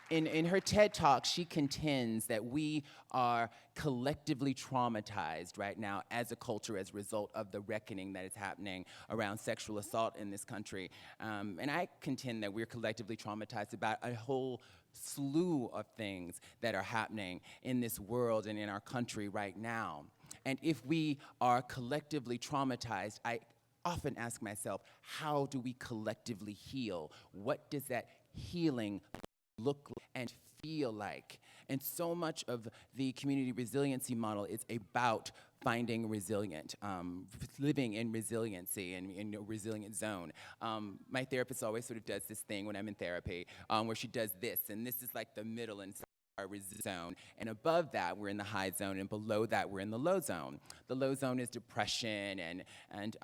Speaker 6: In her TED Talk, she contends that we are collectively traumatized right now as a culture as a result of the reckoning that is happening around sexual assault in this country. And I contend that we're collectively traumatized about a whole slew of things that are happening in this world and in our country right now. And if we are collectively traumatized, I often ask myself, how do we collectively heal? What does that healing look and feel like? And so much of the community resiliency model is about finding resilient, living in resiliency and in a resilient zone. My therapist always sort of does this thing when I'm in therapy, where she does this, and this is like the middle and our zone, and above that we're in the high zone, and below that we're in the low zone. The low zone is depression and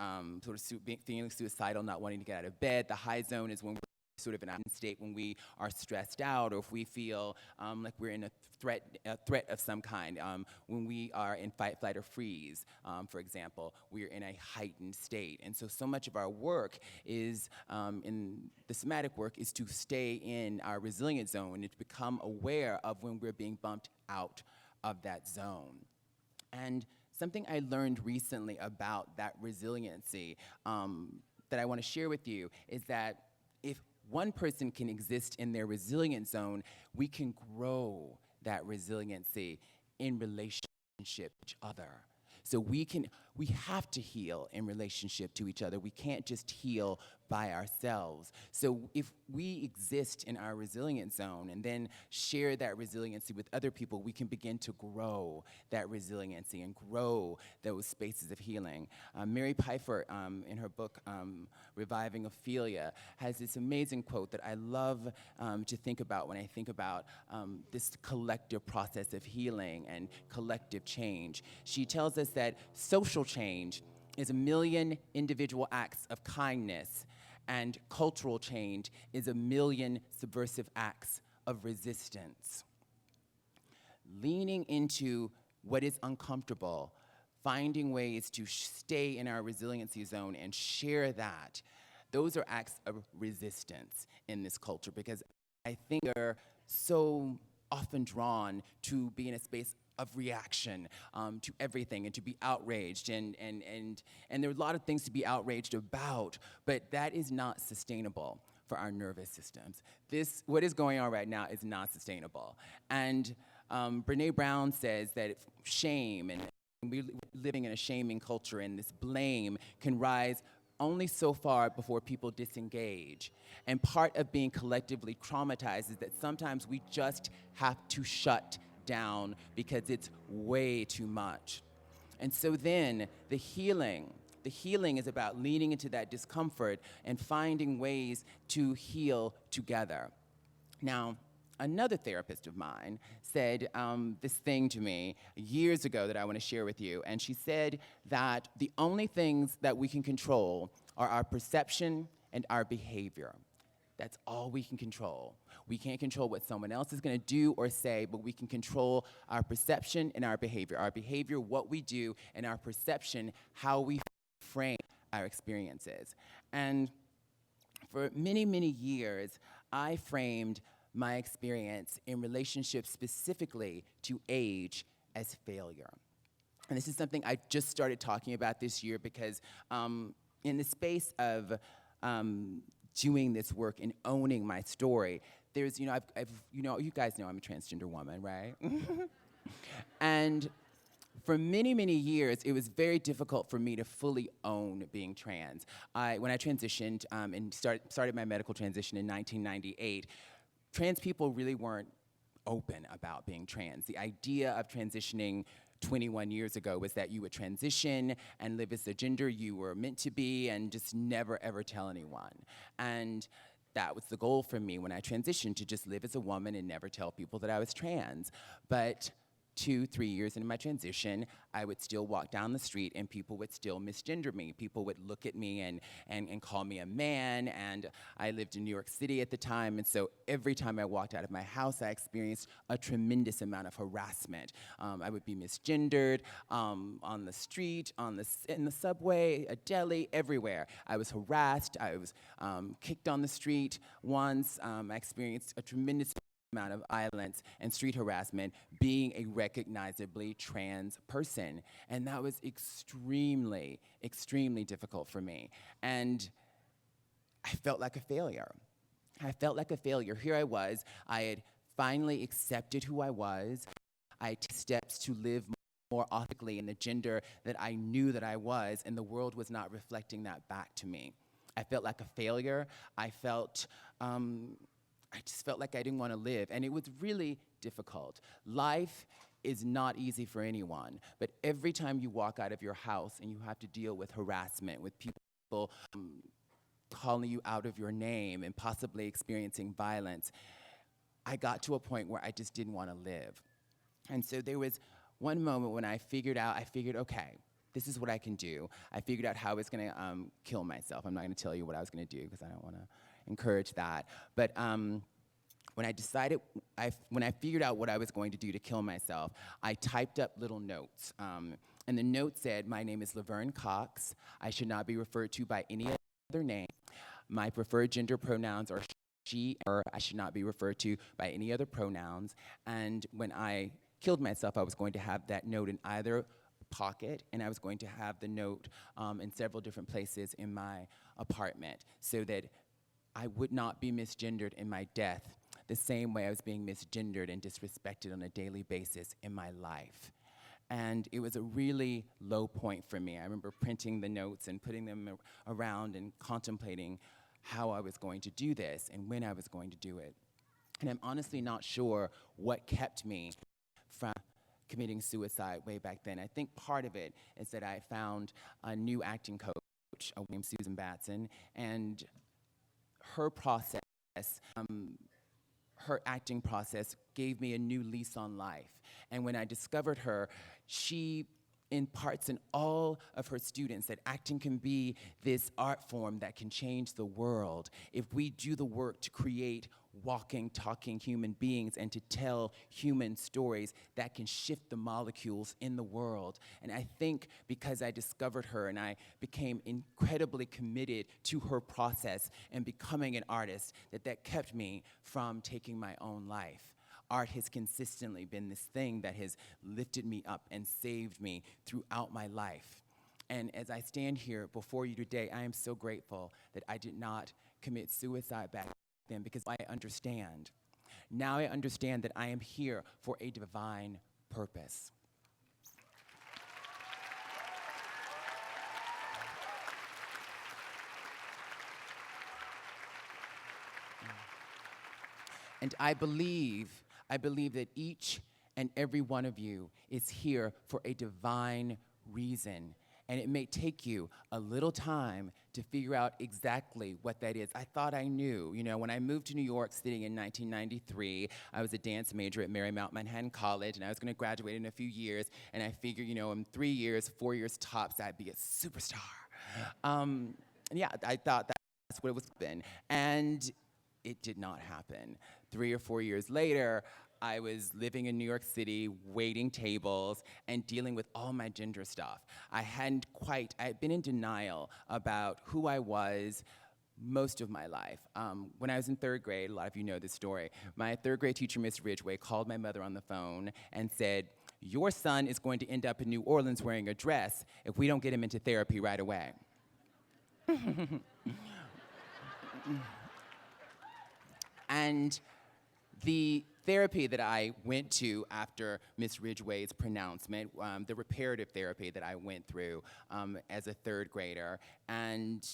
Speaker 6: sort of feeling suicidal, not wanting to get out of bed. The high zone is when we're sort of in a state when we are stressed out, or if we feel like we're in a threat of some kind. When we are in fight, flight, or freeze, for example, we're in a heightened state. And so much of our work is, in the somatic work, is to stay in our resilient zone and to become aware of when we're being bumped out of that zone. And something I learned recently about that resiliency that I want to share with you is that if one person can exist in their resilient zone, we can grow that resiliency in relationship to each other. So we have to heal in relationship to each other. We can't just heal by ourselves. So if we exist in our resilient zone and then share that resiliency with other people, we can begin to grow that resiliency and grow those spaces of healing. Mary Pfeiffer, in her book, Reviving Ophelia, has this amazing quote that I love to think about when I think about this collective process of healing and collective change. She tells us that social change is 1 million individual acts of kindness and cultural change is a million subversive acts of resistance. Leaning into what is uncomfortable, finding ways to stay in our resiliency zone and share that, those are acts of resistance in this culture, because I think we're so often drawn to be in a space of reaction to everything and to be outraged. And there are a lot of things to be outraged about, but that is not sustainable for our nervous systems. What is going on right now is not sustainable. And Brene Brown says that shame, and we're living in a shaming culture, and this blame can rise only so far before people disengage. And part of being collectively traumatized is that sometimes we just have to shut down because it's way too much. And so then the healing is about leaning into that discomfort and finding ways to heal together. Now, another therapist of mine said this thing to me years ago that I want to share with you. And she said that the only things that we can control are our perception and our behavior. That's all we can control. We can't control what someone else is going to do or say, but we can control our perception and our behavior. Our behavior, what we do, and our perception, how we frame our experiences. And for many, many years, I framed my experience in relationships specifically to age as failure. And this is something I just started talking about this year because in the space of doing this work and owning my story, there's, you guys know I'm a transgender woman, right? And for many, many years, it was very difficult for me to fully own being trans. When I transitioned and started my medical transition in 1998, trans people really weren't open about being trans. The idea of transitioning 21 years ago was that you would transition and live as the gender you were meant to be and just never, ever tell anyone. And that was the goal for me when I transitioned, to just live as a woman and never tell people that I was trans. But 2-3 years into my transition, I would still walk down the street and people would still misgender me. People would look at me and call me a man, and I lived in New York City at the time, and so every time I walked out of my house, I experienced a tremendous amount of harassment. I would be misgendered on the street, in the subway, a deli, everywhere. I was harassed. I was kicked on the street once. I experienced a tremendous amount of violence and street harassment being a recognizably trans person. And that was extremely, extremely difficult for me. And I felt like a failure. Here I was. I had finally accepted who I was. I took steps to live more authentically in the gender that I knew that I was, and the world was not reflecting that back to me. I felt like a failure. I just felt like I didn't want to live, and it was really difficult. Life is not easy for anyone, but every time you walk out of your house and you have to deal with harassment, with people calling you out of your name and possibly experiencing violence, I got to a point where I just didn't want to live. And so there was one moment when I figured, okay, this is what I can do. I figured out how I was going to kill myself. I'm not going to tell you what I was going to do because I don't want to encourage that. But when I figured out what I was going to do to kill myself, I typed up little notes. And the note said, my name is Laverne Cox. I should not be referred to by any other name. My preferred gender pronouns are she, or I should not be referred to by any other pronouns. And when I killed myself, I was going to have that note in either pocket, and I was going to have the note in several different places in my apartment so that I would not be misgendered in my death the same way I was being misgendered and disrespected on a daily basis in my life. And it was a really low point for me. I remember printing the notes and putting them around and contemplating how I was going to do this and when I was going to do it. And I'm honestly not sure what kept me from committing suicide way back then. I think part of it is that I found a new acting coach named Susan Batson, and her process, her acting process gave me a new lease on life. And when I discovered her, she imparts in all of her students that acting can be this art form that can change the world if we do the work to create walking, talking human beings and to tell human stories that can shift the molecules in the world. And I think because I discovered her and I became incredibly committed to her process and becoming an artist, that kept me from taking my own life. Art has consistently been this thing that has lifted me up and saved me throughout my life. And as I stand here before you today, I am so grateful that I did not commit suicide back then, because I understand. Now I understand that I am here for a divine purpose. And I believe that each and every one of you is here for a divine reason. And it may take you a little time to figure out exactly what that is. I thought I knew. You know, when I moved to New York City in 1993, I was a dance major at Marymount Manhattan College, and I was going to graduate in a few years. And I figured, you know, in 3 years, 4 years tops, I'd be a superstar. Yeah, I thought that's what it was been. And it did not happen. 3 or 4 years later, I was living in New York City, waiting tables, and dealing with all my gender stuff. I had been in denial about who I was most of my life. When I was in 3rd grade, a lot of you know this story, my 3rd grade teacher, Miss Ridgway, called my mother on the phone and said, "Your son is going to end up in New Orleans wearing a dress if we don't get him into therapy right away." And the therapy that I went to after Miss Ridgway's pronouncement, the reparative therapy that I went through as a 3rd grader, and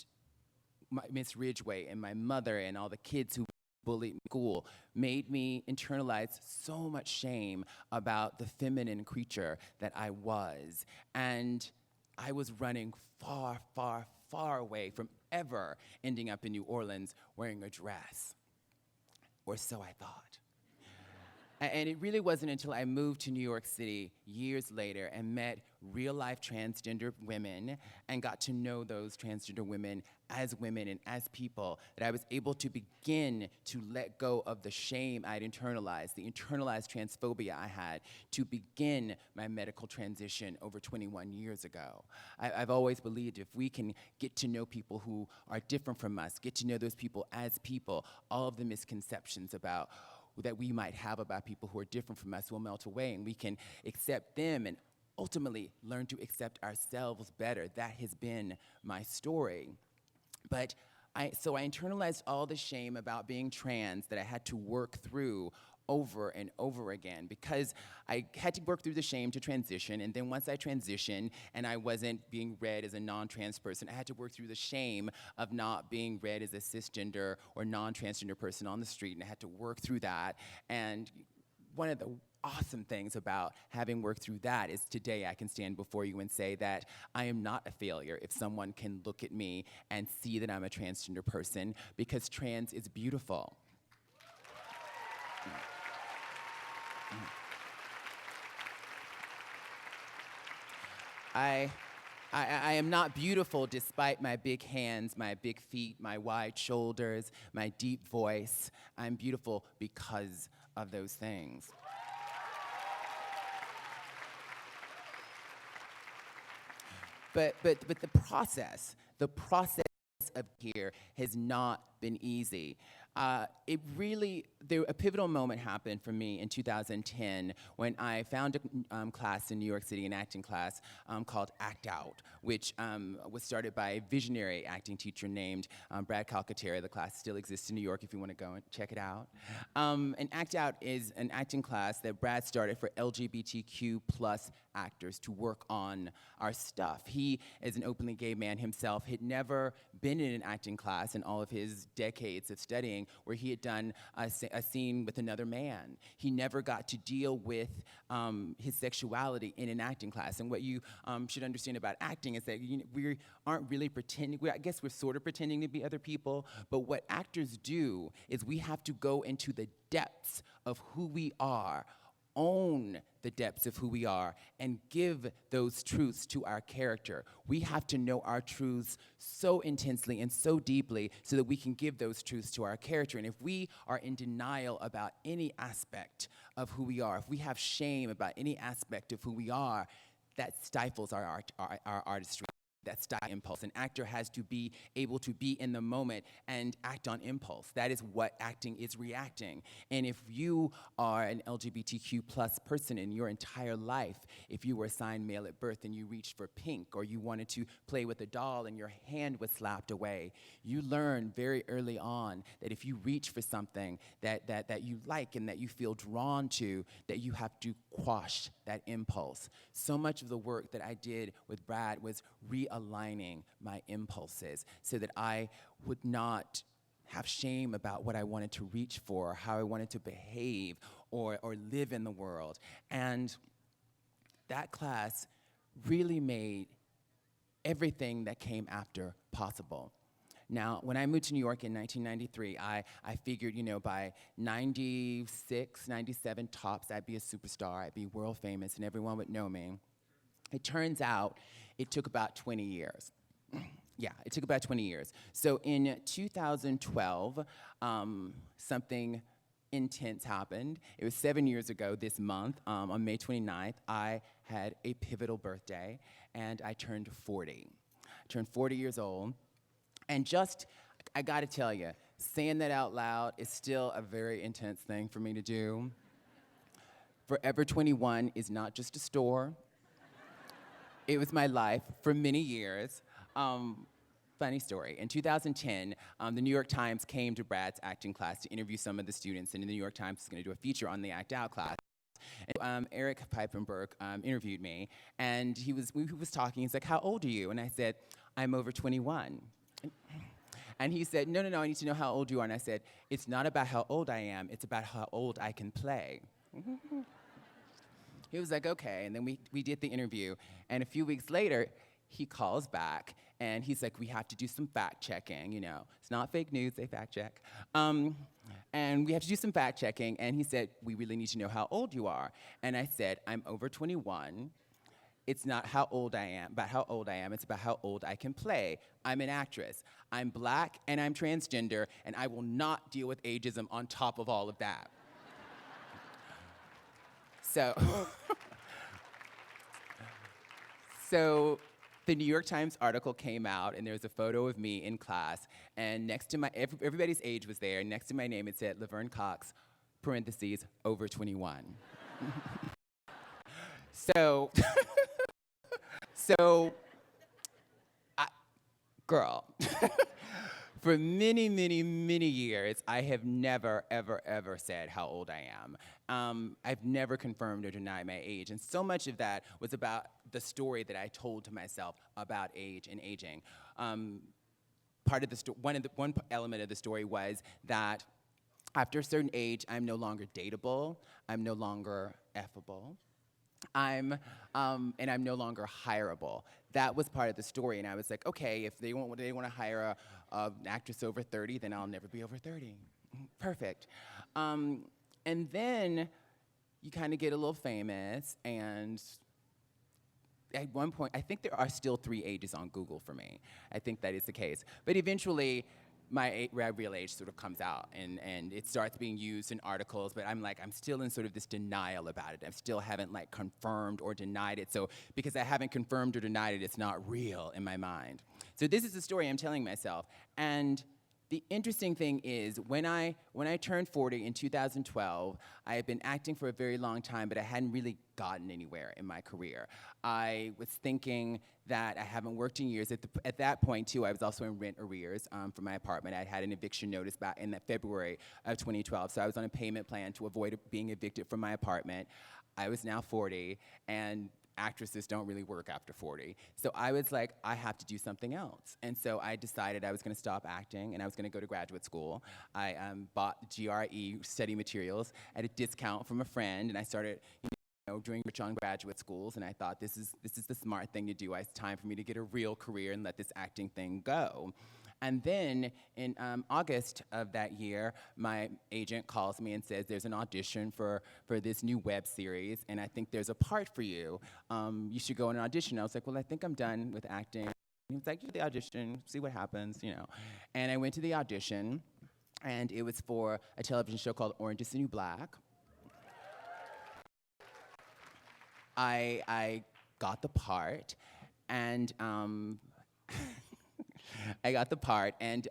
Speaker 6: Miss Ridgway and my mother and all the kids who bullied me in school made me internalize so much shame about the feminine creature that I was. And I was running far, far, far away from ever ending up in New Orleans wearing a dress. Or so I thought. And it really wasn't until I moved to New York City years later and met real-life transgender women and got to know those transgender women and as people that I was able to begin to let go of the shame I'd internalized, the internalized transphobia I had, to begin my medical transition over 21 years ago. I've always believed if we can get to know people who are different from us, get to know those people as people, all of the misconceptions that we might have about people who are different from us will melt away, and we can accept them and ultimately learn to accept ourselves better. That has been my story. But so I internalized all the shame about being trans that I had to work through over and over again, because I had to work through the shame to transition, and then once I transitioned and I wasn't being read as a non-trans person, I had to work through the shame of not being read as a cisgender or non-transgender person on the street, and I had to work through that. And one of the awesome things about having worked through that is today I can stand before you and say that I am not a failure if someone can look at me and see that I'm a transgender person, because trans is beautiful. I am not beautiful despite my big hands, my big feet, my wide shoulders, my deep voice. I'm beautiful because of those things. But the process of here has not been easy. A pivotal moment happened for me in 2010 when I found a class in New York City, an acting class called Act Out, which was started by a visionary acting teacher named Brad Calcaterra. The class still exists in New York if you want to go and check it out. And Act Out is an acting class that Brad started for LGBTQ+ actors to work on our stuff. He, as an openly gay man himself, had never been in an acting class in all of his decades of studying where he had done a scene with another man. He never got to deal with his sexuality in an acting class. And what you should understand about acting is that we aren't really pretending. I guess we're sort of pretending to be other people, but what actors do is we have to go into the depths of who we are own the depths of who we are and give those truths to our character. We have to know our truths so intensely and so deeply so that we can give those truths to our character. And if we are in denial about any aspect of who we are, if we have shame about any aspect of who we are, that stifles our artistry. That's impulse. An actor has to be able to be in the moment and act on impulse. That is what acting is, reacting. And if you are an LGBTQ plus person in your entire life, if you were assigned male at birth and you reached for pink, or you wanted to play with a doll and your hand was slapped away, you learn very early on that if you reach for something that you like and that you feel drawn to, that you have to quash that impulse. So much of the work that I did with Brad was realigning my impulses so that I would not have shame about what I wanted to reach for, or how I wanted to behave or live in the world. And that class really made everything that came after possible. Now, when I moved to New York in 1993, I figured, by 96, 97 tops, I'd be a superstar, I'd be world famous, and everyone would know me. It turns out it took about 20 years. Yeah, it took about 20 years. So in 2012, something intense happened. It was 7 years ago this month, on May 29th, I had a pivotal birthday, and I turned 40. I turned 40 years old. And I gotta tell you, saying that out loud is still a very intense thing for me to do. Forever 21 is not just a store. It was my life for many years. Funny story. In 2010, the New York Times came to Brad's acting class to interview some of the students, and the New York Times was gonna do a feature on the Act Out class. And, Eric Piepenberg interviewed me, and he was talking. He's like, "How old are you?" And I said, "I'm over 21. And he said, no, I need to know how old you are. And I said, it's not about how old I am, it's about how old I can play. He was like, okay, and then we did the interview. And a few weeks later, he calls back, and he's like, we have to do some fact checking, It's not fake news, they fact check. And we have to do some fact checking, and he said, we really need to know how old you are. And I said, I'm over 21. It's not how old I am, it's about how old I can play. I'm an actress. I'm black and I'm transgender, and I will not deal with ageism on top of all of that. So the New York Times article came out, and there was a photo of me in class, and next to everybody's age was there, and next to my name it said Laverne Cox, parentheses, over 21. Girl, for many, many, many years, I have never, ever, ever said how old I am. I've never confirmed or denied my age, and so much of that was about the story that I told to myself about age and aging. Part of the one element of the story was that after a certain age, I'm no longer dateable, I'm no longer effable. And I'm no longer hireable. That was part of the story, and I was like, okay, if they want to hire an actress over 30, then I'll never be over 30. Perfect. And then you kind of get a little famous, and at one point, I think there are still 3 ages on Google for me. I think that is the case. But eventually, my real age sort of comes out, and it starts being used in articles, but I'm still in sort of this denial about it. I still haven't confirmed or denied it. So because I haven't confirmed or denied it, it's not real in my mind. So this is the story I'm telling myself. And the interesting thing is, when I turned 40 in 2012, I had been acting for a very long time, but I hadn't really gotten anywhere in my career. I was thinking that I haven't worked in years. At that point, too, I was also in rent arrears for my apartment. I had an eviction notice back in February of 2012, so I was on a payment plan to avoid being evicted from my apartment. I was now 40, and actresses don't really work after 40. So I was like, I have to do something else. And so I decided I was gonna stop acting, and I was gonna go to graduate school. I bought GRE study materials at a discount from a friend, and I started doing research on graduate schools, and I thought this is the smart thing to do. It's time for me to get a real career and let this acting thing go. And then in August of that year, my agent calls me and says, there's an audition for this new web series, and I think there's a part for you. You should go on an audition. I was like, well, I think I'm done with acting. He was like, do the audition, see what happens, you know. And I went to the audition, and it was for a television show called Orange is the New Black. I got the part, and I got the part, and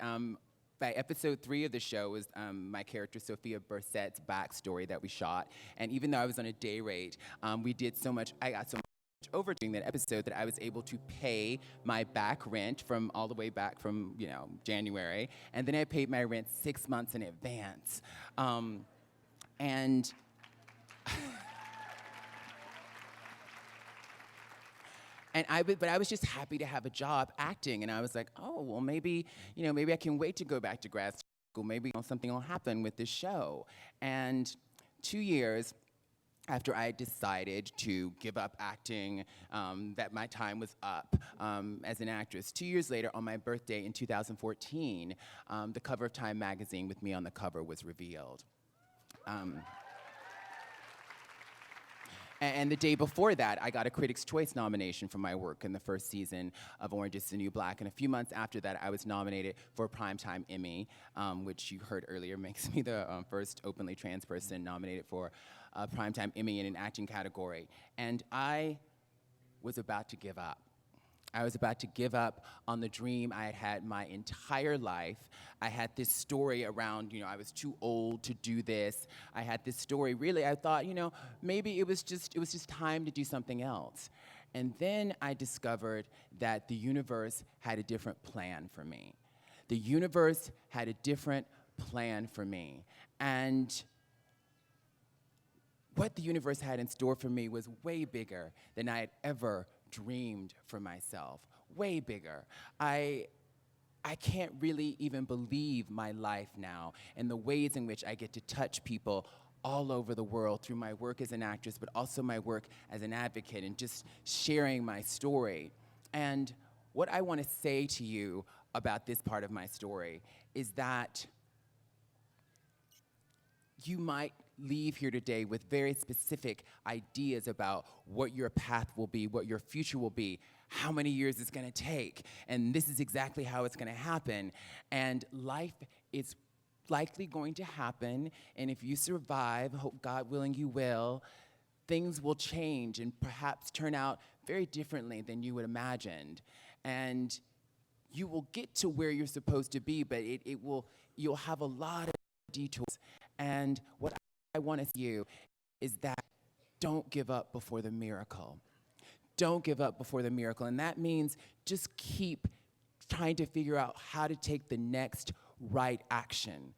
Speaker 6: by episode 3 of the show was my character Sophia Bursett's backstory that we shot. And even though I was on a day rate, we did so much, I got so much over during that episode that I was able to pay my back rent from all the way back from, you know, January. And then I paid my rent 6 months in advance. And but I was just happy to have a job acting, and I was like, oh, well, maybe I can wait to go back to grad school. Maybe something will happen with this show. And 2 years after I decided to give up acting, that my time was up as an actress, 2 years later, on my birthday in 2014, the cover of Time magazine with me on the cover was revealed. And the day before that, I got a Critics' Choice nomination for my work in the first season of Orange is the New Black. And a few months after that, I was nominated for a Primetime Emmy, which you heard earlier makes me the first openly trans person nominated for a Primetime Emmy in an acting category. And I was about to give up. I was about to give up on the dream I had had my entire life. I had this story around, I was too old to do this. I had this story, really, I thought, maybe it was just time to do something else. And then I discovered that the universe had a different plan for me. The universe had a different plan for me. And what the universe had in store for me was way bigger than I had ever dreamed for myself, way bigger. I can't really even believe my life now and the ways in which I get to touch people all over the world through my work as an actress, but also my work as an advocate and just sharing my story. And what I want to say to you about this part of my story is that you might leave here today with very specific ideas about what your path will be, what your future will be, how many years it's going to take, and this is exactly how it's going to happen. And life is likely going to happen, and if you survive, hope God willing you will, things will change and perhaps turn out very differently than you would imagined. And you will get to where you're supposed to be, but you'll have a lot of detours. And what I want to say to you is that don't give up before the miracle. Don't give up before the miracle. And that means just keep trying to figure out how to take the next right action.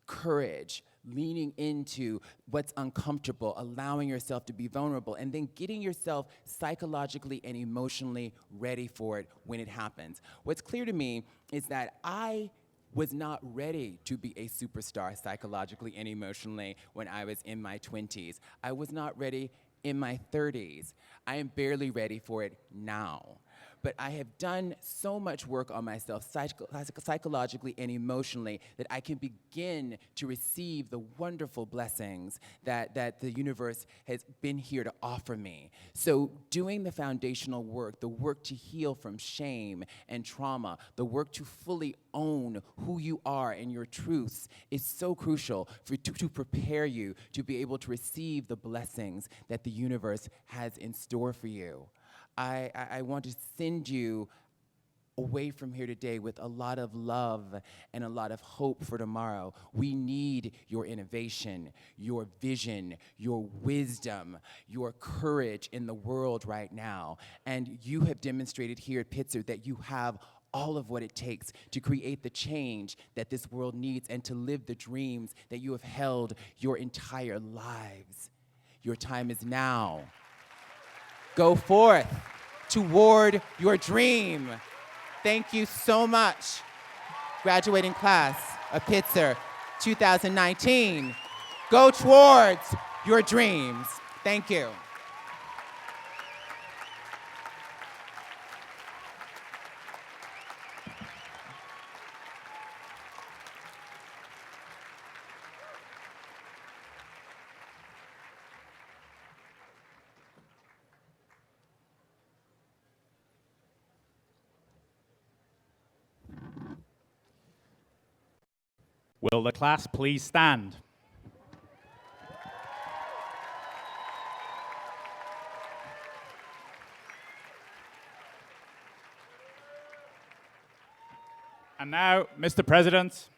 Speaker 6: Courage, leaning into what's uncomfortable, allowing yourself to be vulnerable, and then getting yourself psychologically and emotionally ready for it when it happens. What's clear to me is that I was not ready to be a superstar psychologically and emotionally when I was in my 20s. I was not ready in my 30s. I am barely ready for it now. But I have done so much work on myself psychologically and emotionally that I can begin to receive the wonderful blessings that the universe has been here to offer me. So doing the foundational work, the work to heal from shame and trauma, the work to fully own who you are and your truths is so crucial to prepare you to be able to receive the blessings that the universe has in store for you. I want to send you away from here today with a lot of love and a lot of hope for tomorrow. We need your innovation, your vision, your wisdom, your courage in the world right now. And you have demonstrated here at Pitzer that you have all of what it takes to create the change that this world needs and to live the dreams that you have held your entire lives. Your time is now. Go forth toward your dream. Thank you so much, graduating class of Pitzer 2019. Go towards your dreams. Thank you.
Speaker 7: Will the class please stand? And now, Mr. President,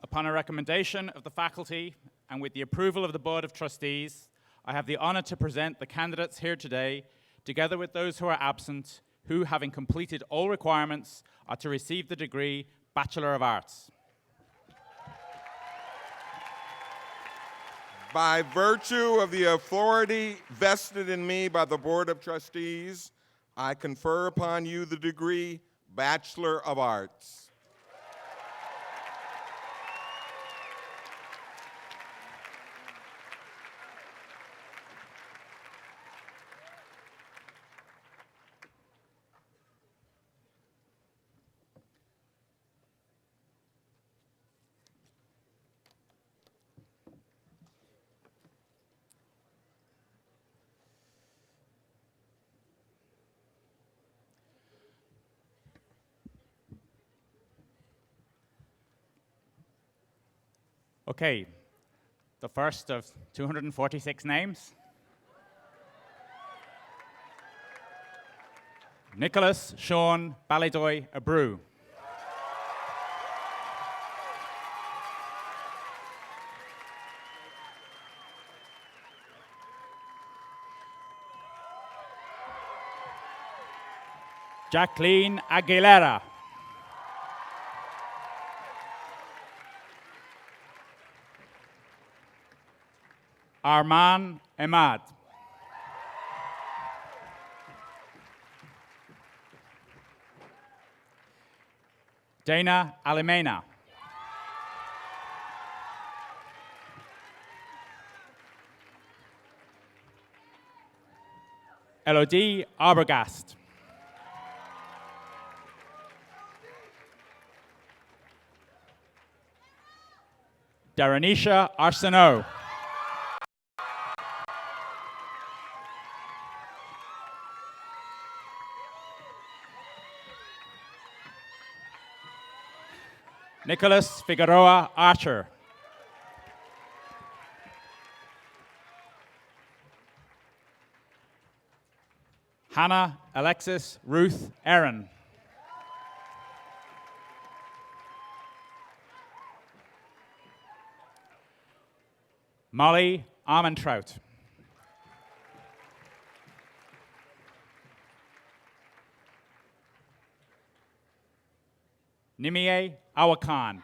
Speaker 7: upon a recommendation of the faculty and with the approval of the Board of Trustees, I have the honor to present the candidates here today, together with those who are absent, who, having completed all requirements, are to receive the degree Bachelor of Arts.
Speaker 1: By virtue of the authority vested in me by the Board of Trustees, I confer upon you the degree Bachelor of Arts.
Speaker 7: Okay, the first of 246 names. Nicholas Sean Ballydoy Abreu. Jacquelyn Aguilera. Arman Ahmad. Dana Alimena. Elodie Arbogast. Daranisha Arsenault. Nicholas Figueroa Archer. Hannah Alexis Ruth Aaron. Molly Armentrout. Nimie Awakan.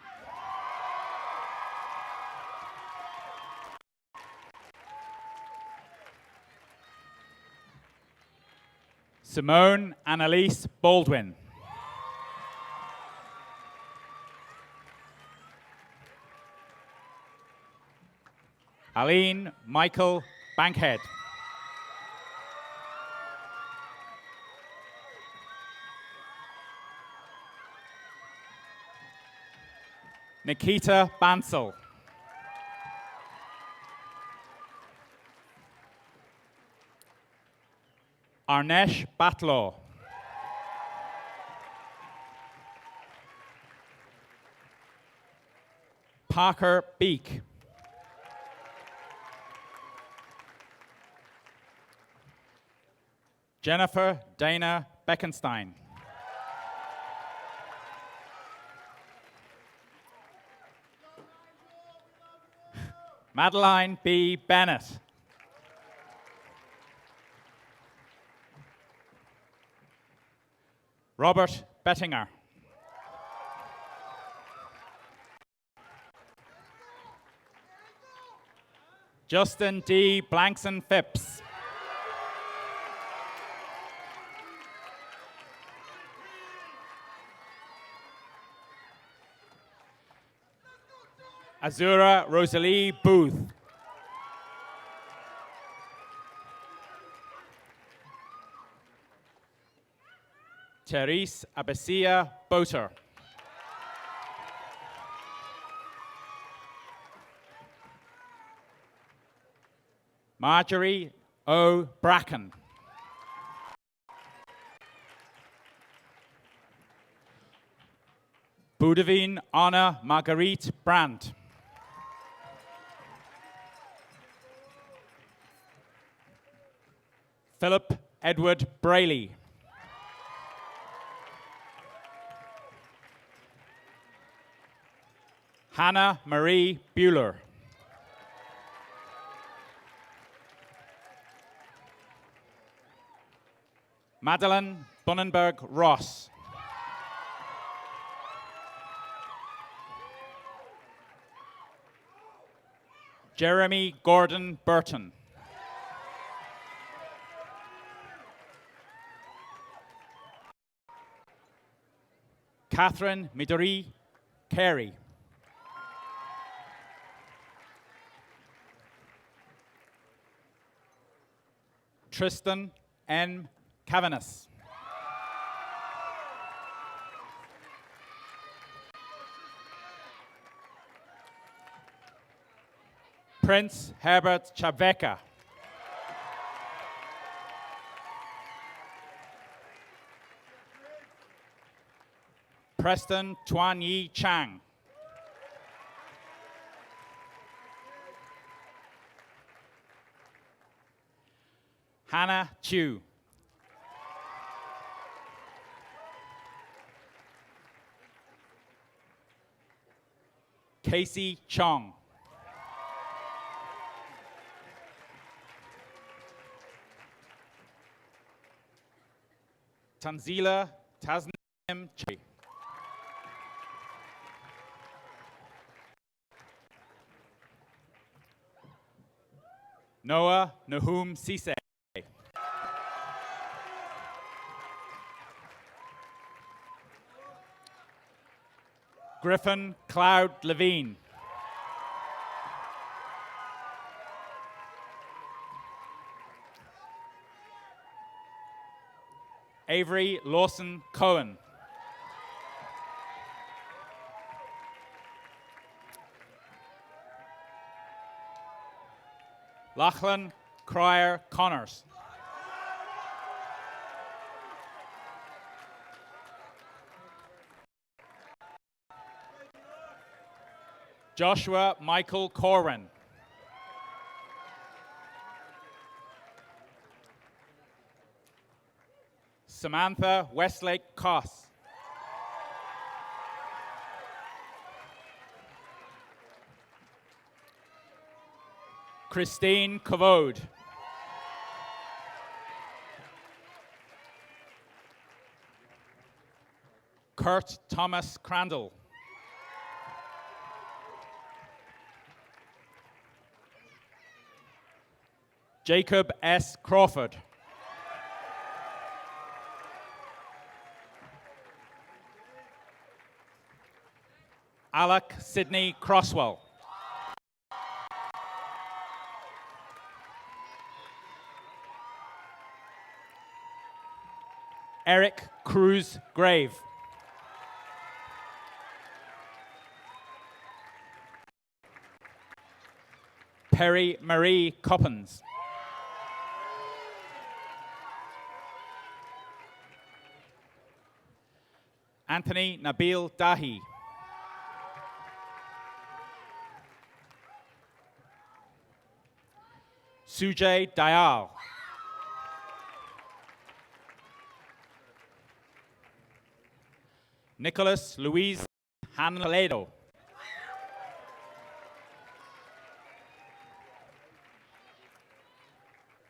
Speaker 7: Simone Annalise Baldwin. Aline Michael Bankhead. Nikita Bansal. Arnesh Batlaw. Parker Beek. Jennifer Dana Beckenstein. Madeline B. Bennett. Robert Bettinger. Justin D. Blankson Phipps. Azura Rosalie Booth. Therese Abasia Boter. Marjorie O. Bracken. Boudevine Anna Marguerite Brandt. Philip Edward Brayley. Hannah Marie Bueller. Madeline Bunnenberg Ross. Jeremy Gordon Burton. Catherine Midori Carey. Tristan N. Cavanis. Prince Herbert Chaveka. Preston Tuan Yi Chang. Hannah Chu. Casey Chong. Tanzila Tasnim Che. Noah Nahum Sise. Griffin Cloud Levine. Avery Lawson Cohen. Lachlan Cryer Connors. Joshua Michael Corwin. Samantha Westlake Koss. Christine Kavode. Kurt Thomas Crandall. Jacob S. Crawford. Alec Sidney Crosswell. Eric Cruz Grave. Perry Marie Coppins. Anthony Nabil Dahi. Sujay Dayal. Nicholas Luis Hanledo.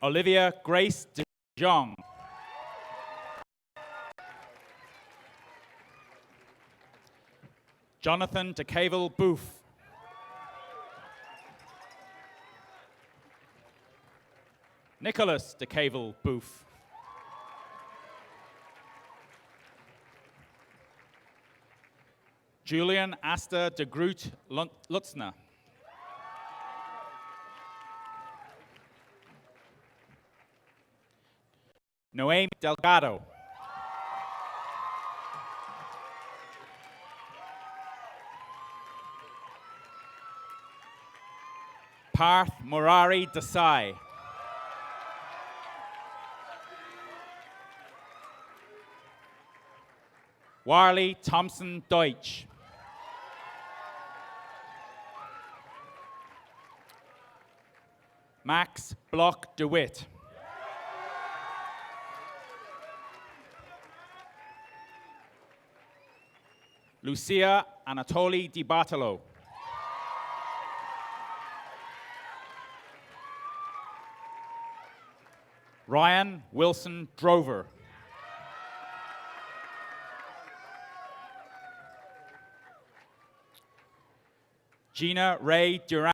Speaker 7: Olivia Grace de Jong. Jonathan DeCavel Booth. Nicholas DeCavel Booth. Julian Asta de Groot Lutzner. Noemi Delgado. Parth Murari Desai. Warley Thompson Deutsch. Max Bloch DeWitt. Lucia Anatoly Di Bartolo. Ryan Wilson Drover. Gina Ray Duran.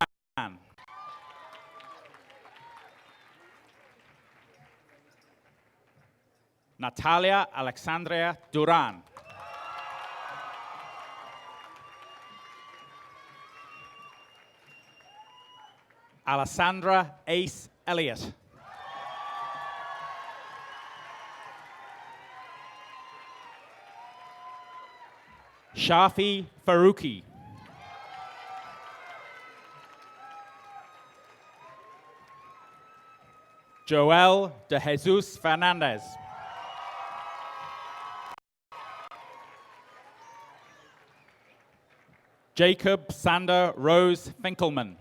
Speaker 7: Natalia Alexandria Duran. Alessandra Ace Elliott. Shafi Faruqi. Joel de Jesus Fernandez. Jacob Sander Rose Finkelman.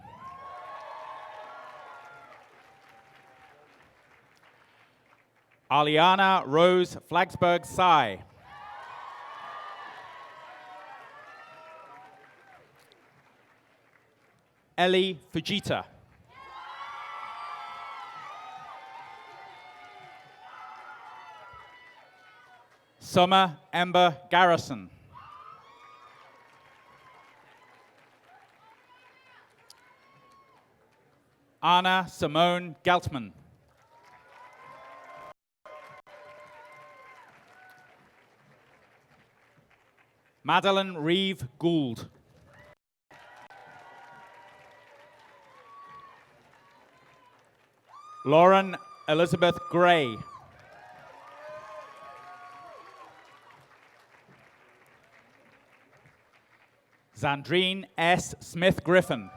Speaker 7: Aliana Rose Flagsberg Sai. Ellie Fujita. Summer Ember Garrison. Anna Simone Geltman. Madeline Reeve Gould. Lauren Elizabeth Gray. Zandrine S. Smith Griffin.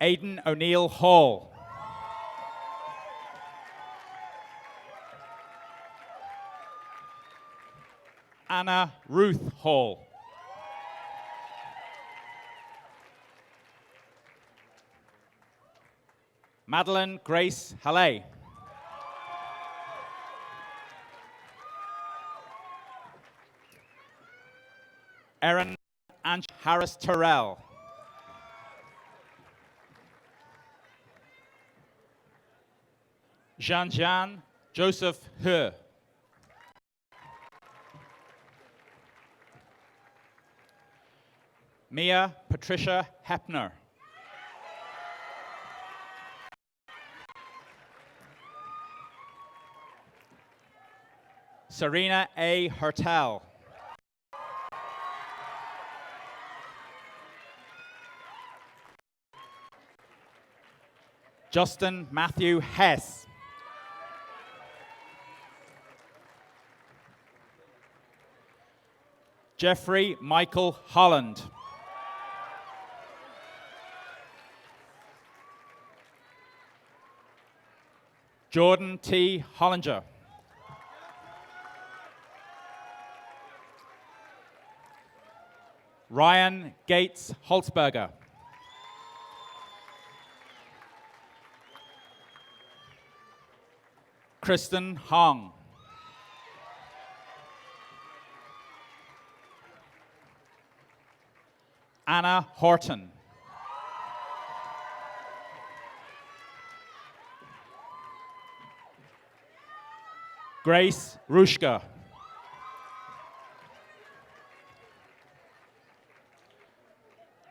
Speaker 7: Aidan O'Neill Hall. Anna Ruth Hall. Madeline Grace Halle. Erin Ange Harris Terrell. Jean Joseph He. Mia Patricia Hepner. Serena A. Hertel. Justin Matthew Hess. Jeffrey Michael Holland. Jordan T. Hollinger. Ryan Gates Holzberger. Kristen Hong. Anna Horton. Grace Rushka.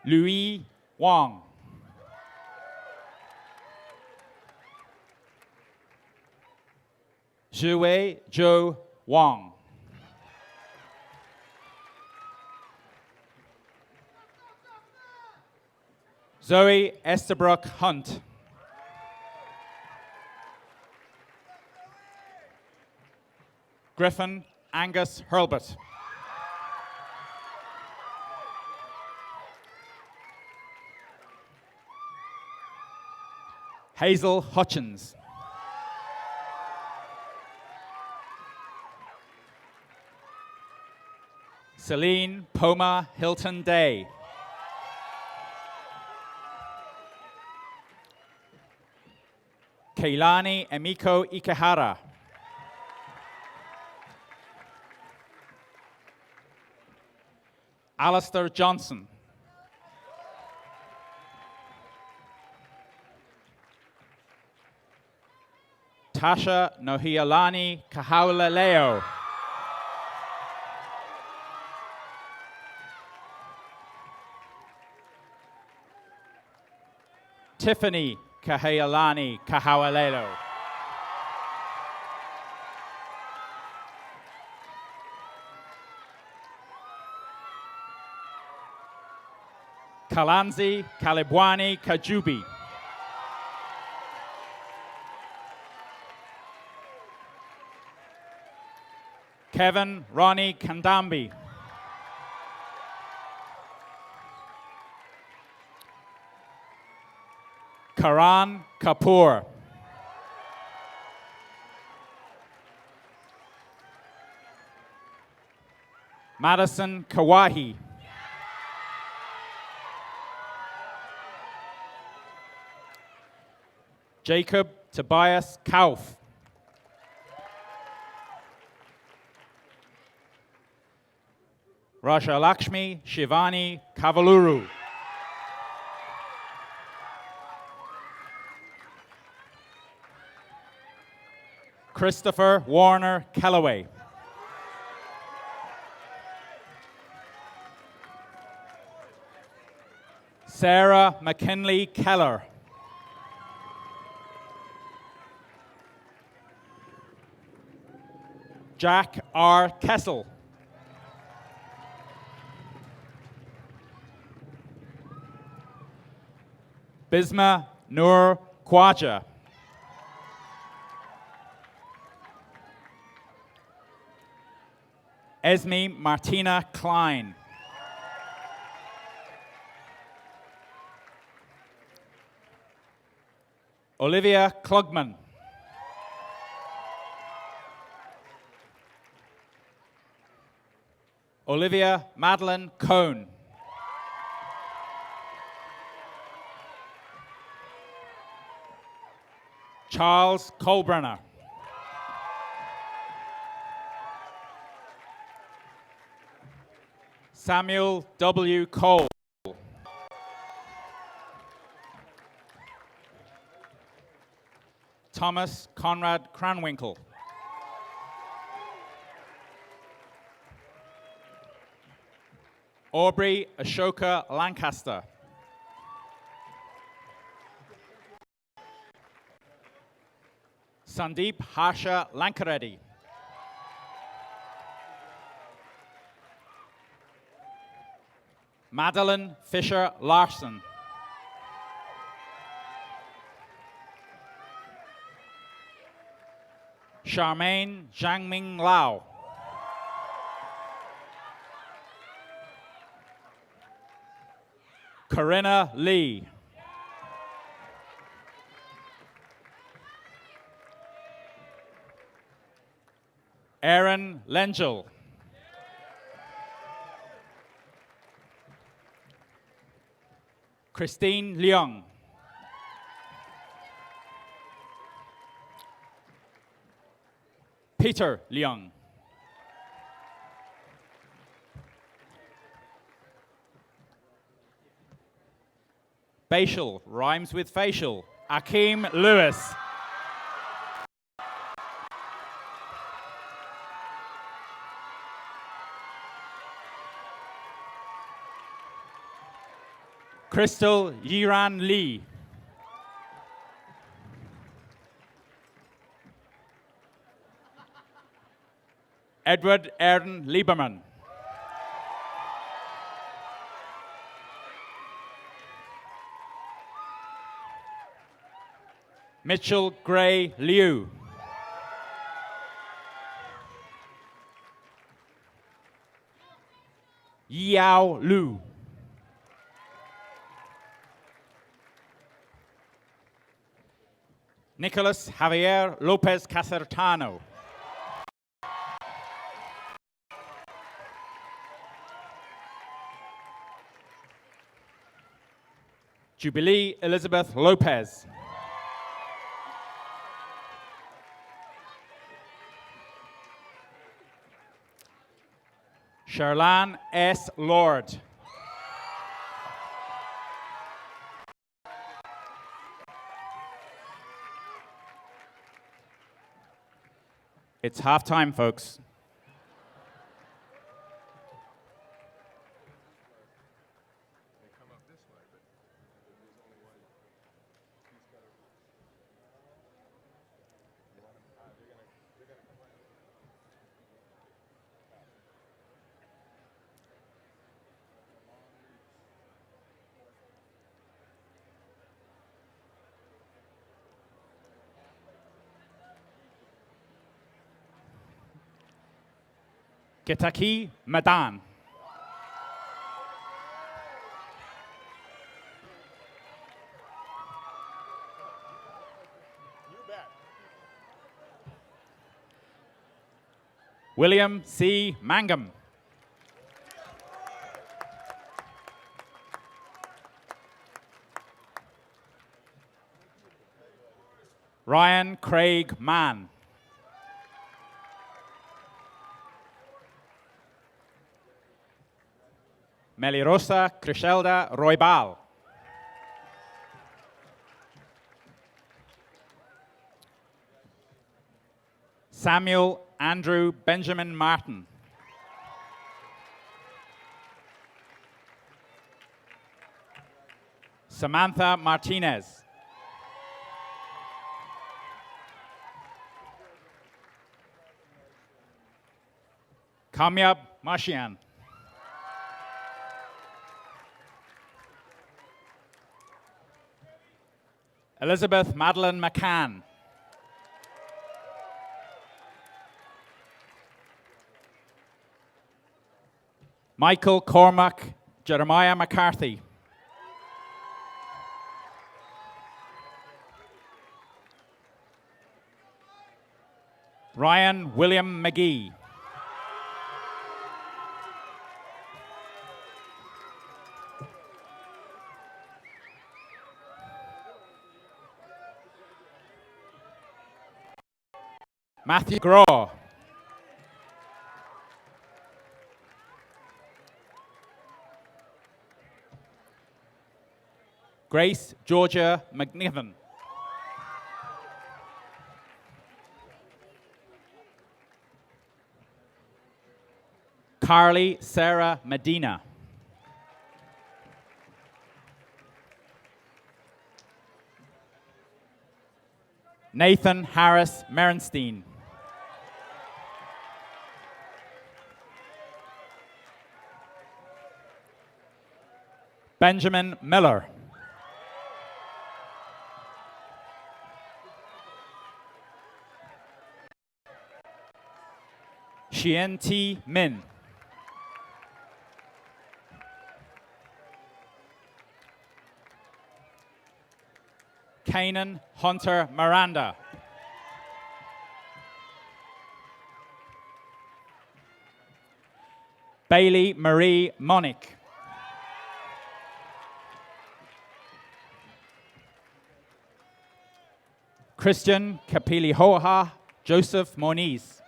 Speaker 7: Louis Wang. Zhiwei Zhou Wang. Zoe Estabrook Hunt. Griffin Angus Hurlbut. Hazel Hutchins. Celine Poma Hilton Day. Keilani Emiko Ikehara. Alistair Johnson. Tasha Nohialani Kahaulaleo. Tiffany Kahealani Kahawalelo. Kalanzi Kalibwani Kajubi. Kevin Ronnie Kandambi. Karan Kapoor. Madison Kawahi. Jacob Tobias Kauf. Rajyalaxmi Shivani Kavuluru. Christopher Warner Calloway. Sarah McKinley Keller. Jack R. Kessel. Bisma Nur Kwaja. Esme Martina Klein. Olivia Klugman. Olivia Madeline Cohn. Charles Colbrenner. Samuel W. Cole. Thomas Conrad Cranwinkle. Aubrey Ashoka Lancaster. Sandeep Harsha Lankareddy. Madeline Fisher Larson. Charmaine Zhangming Lau. Corinna Lee. Aaron Lengel. Christine Leung. Peter Leung. Facial rhymes with facial. Akeem Lewis. Crystal Yiran Lee. Edward Erden Lieberman. Mitchell Gray Liu. Yao Lu. Nicholas Javier Lopez Casertano. Jubilee Elizabeth Lopez. Charlene S. Lord. It's halftime, folks. Kitaki Madan. William C. Mangum. Ryan Craig Mann. Melirosa Crishelda Roybal. Samuel Andrew Benjamin Martin. Samantha Martinez. Kamyab Mashian. Elizabeth Madeline McCann. Michael Cormac Jeremiah McCarthy. Ryan William McGee. Matthew Graw. Grace Georgia McNiven. Carly Sarah Medina. Nathan Harris Merenstein. Benjamin Miller. Chien T. Min. Kanan Hunter Miranda. Bailey Marie Monick. Christian Kapili-Hoha Joseph Moniz.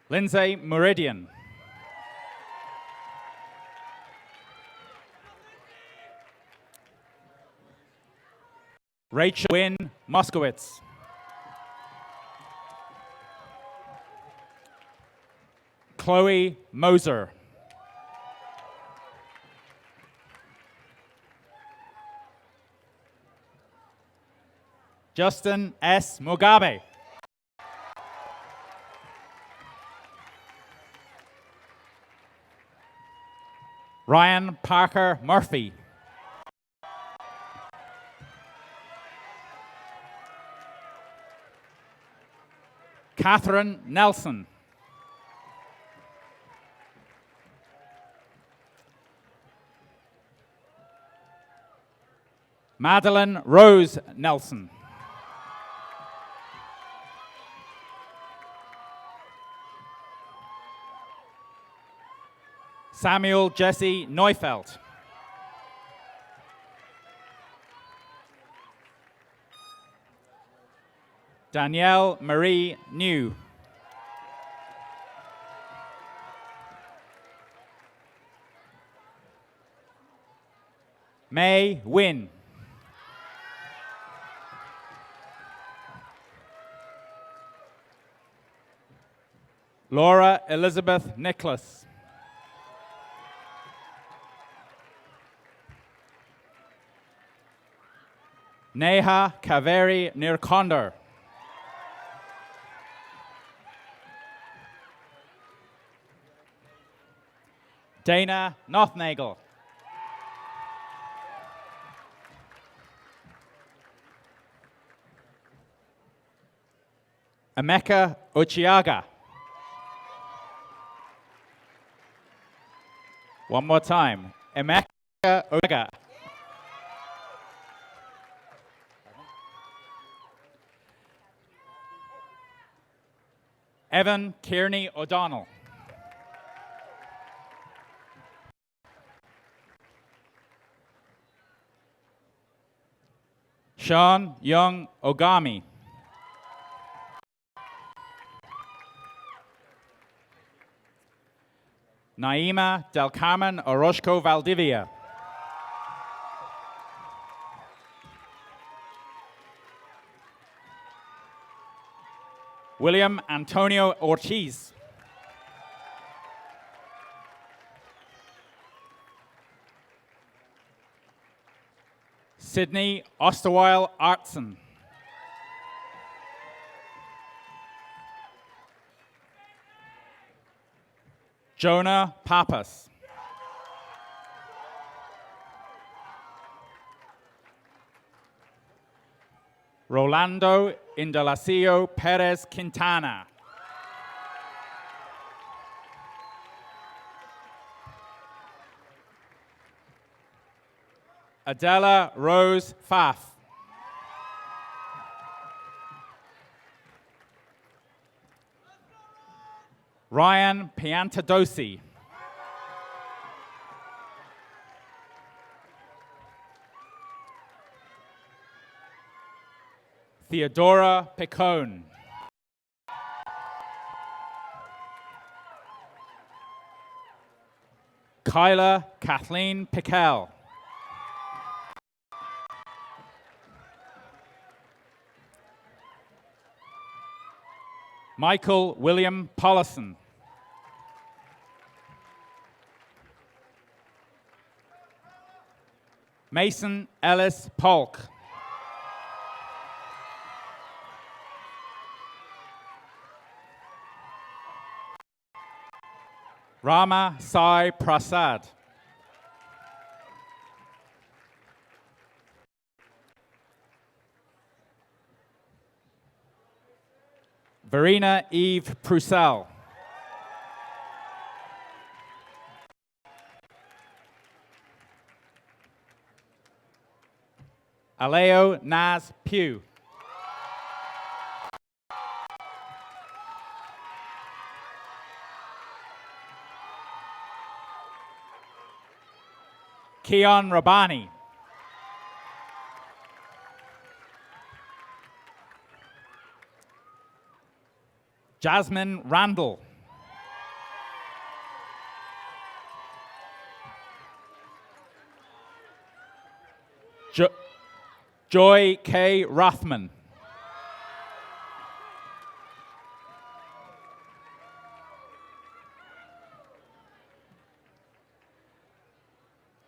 Speaker 7: Lindsay Meridian. Rachel Wynn Moskowitz. Chloe Moser. Justin S. Mugabe. Ryan Parker Murphy. Catherine Nelson. Madeline Rose Nelson. Samuel Jesse Neufeld. Danielle Marie New. May Win. Laura Elizabeth Nicholas. Neha Kaveri Nirkonder. Dana Nothnagel. Emeka Ochiaga. One more time. Emeka Ochiaga. Evan Kearney O'Donnell. Sean Young Ogami. Naima Del Carmen Orozco Valdivia. William Antonio Ortiz. Sydney Osterweil Artson. Jonah Pappas. Rolando Indalacio Perez Quintana. Adela Rose Pfaff. Ryan Piantadosi. Theodora Picone. Kyla Kathleen Pickell. Michael William Pollison. Mason Ellis Polk. Rama Sai Prasad. Verena Eve Proussel. Aleo Naz Pugh. Keon Rabani. Jasmine Randall. Joy K. Rothman.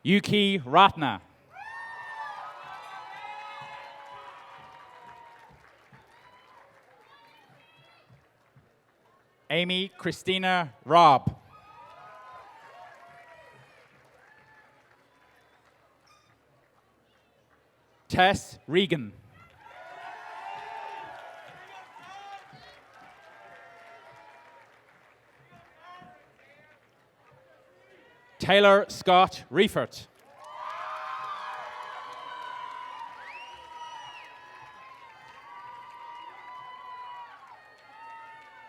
Speaker 7: Yuki Ratna. Amy Christina Robb. Tess Regan. Taylor Scott Reifert.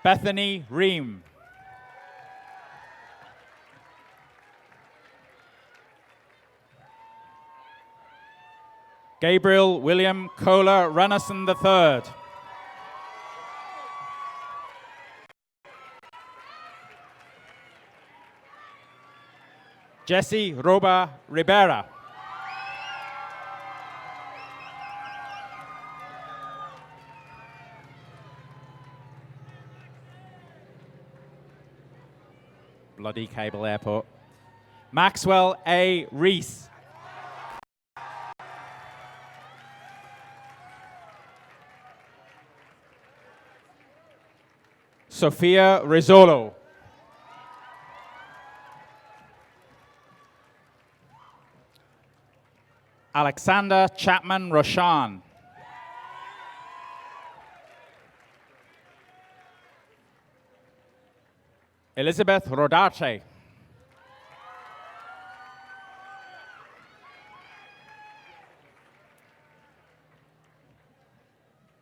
Speaker 7: Bethany Ream. Gabriel William Kohler Runnison III. Jesse Roba Ribera. Bloody Cable Airport. Maxwell A. Reese. Sophia Rizzolo. Alexander Chapman Roshan. Elizabeth Rodarte.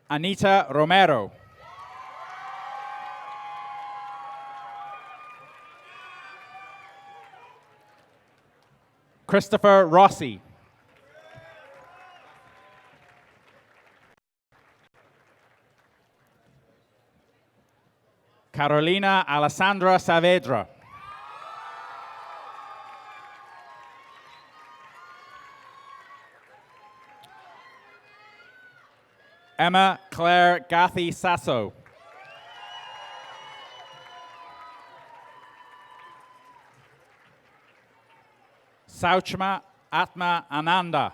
Speaker 7: Anita Romero. Christopher Rossi. Carolina Alessandra Saavedra. Emma Claire Gathy Sasso. Sauchma Atma Ananda.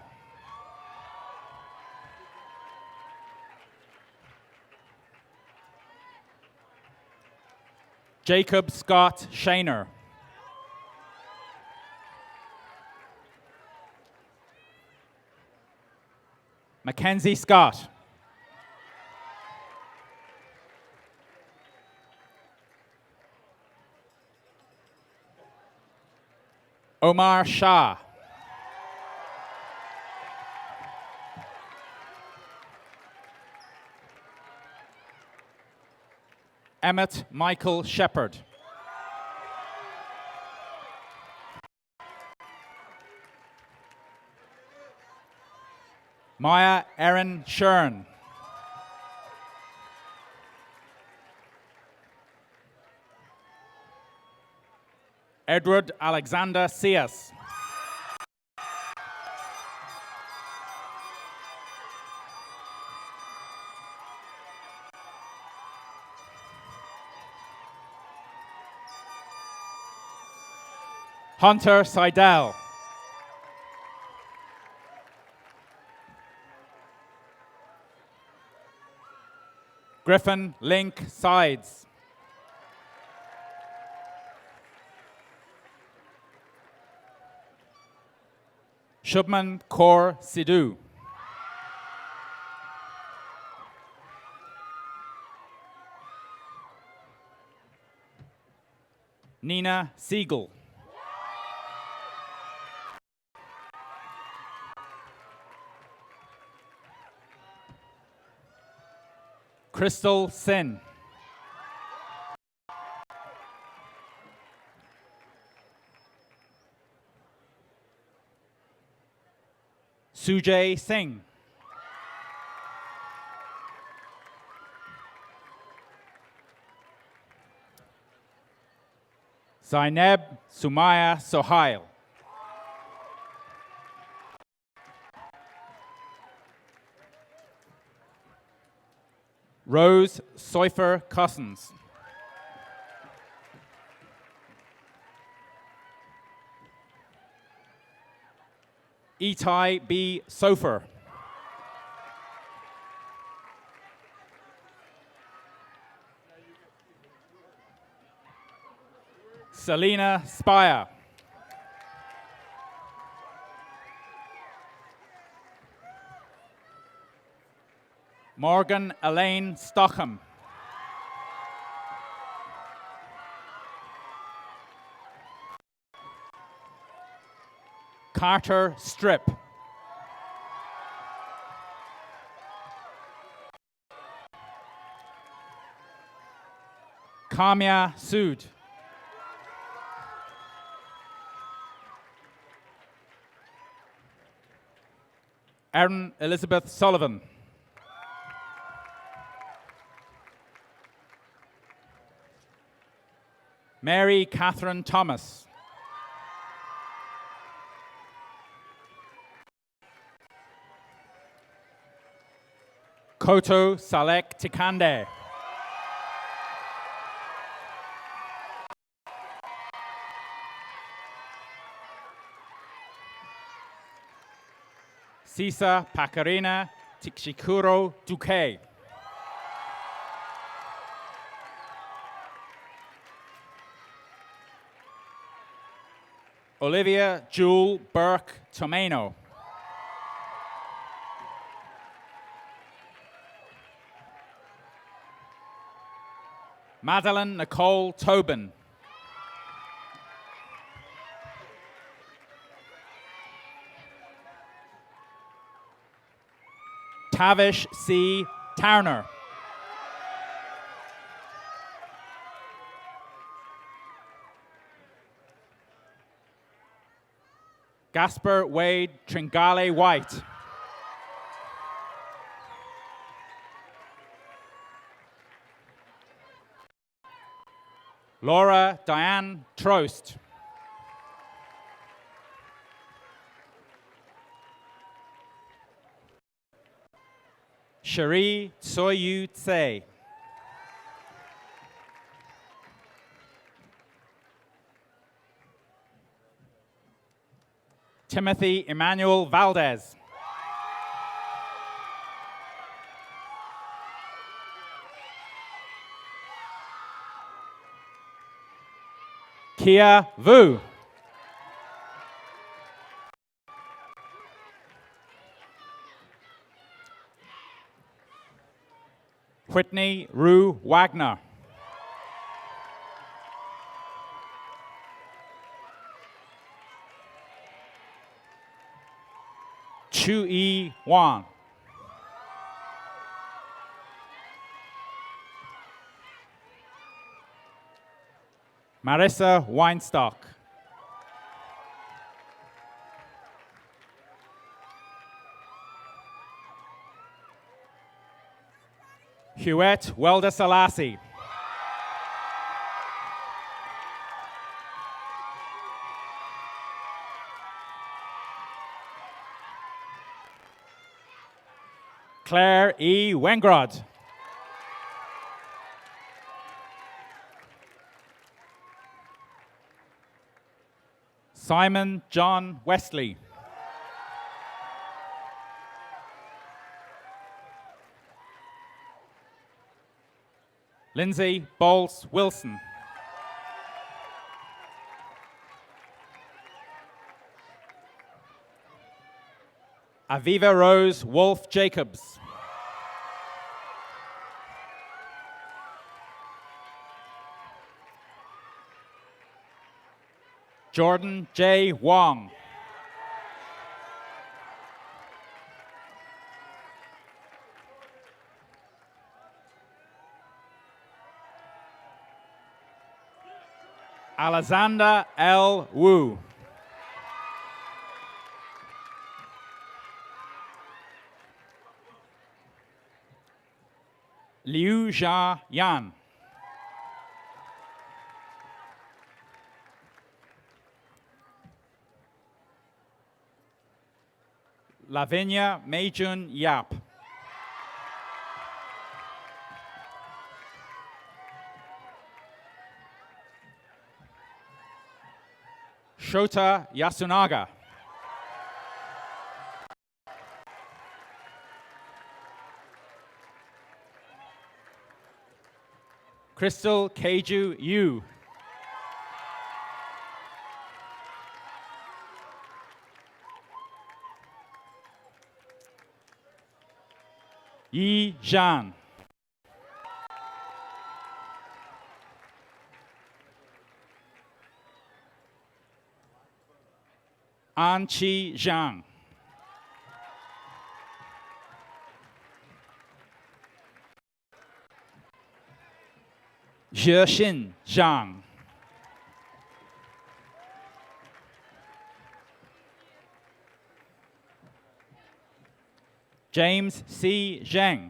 Speaker 7: Jacob Scott Shaner. Mackenzie Scott. Omar Shah. Emmett Michael Shepard. Maya Erin Shern. Edward Alexander Cias. Hunter Seidel. Griffin Link Sides. Shubman Kaur Sidhu. Nina Siegel. Crystal Sin. Sujay Singh. Zainab Sumaya Sohail. Rose Seufer Cousins. Itai B. Sofer. Selena Spire. Morgan Elaine Stockham. Carter Strip. Kamya Sood. Erin Elizabeth Sullivan. Mary Catherine Thomas. Koto Salek Tikande. Sisa Pakarina Tikshikuro Duque. Olivia Jewel Burke Tomeno. Madeline Nicole Tobin. Tavish C. Tarner. Gasper Wade Tringale White. Laura Diane Trost. Cherie Soyu Tse. Timothy Emmanuel Valdez. Kia Vu. Whitney Rue Wagner. Chu Yi Wan. Marissa Weinstock. Huet Welda Selassie. Claire E. Wengrod. Simon John Wesley. Lindsay Bowles Wilson. Aviva Rose Wolf Jacobs. Jordan J. Wong. Alexander L. Wu. Liu Jia Yan. Lavinia Meijun Yap. Shota Yasunaga. Crystal Keiju Yu. Yi Zhan. An Chi Zhang. Zhexin Zhang. James C. Zheng.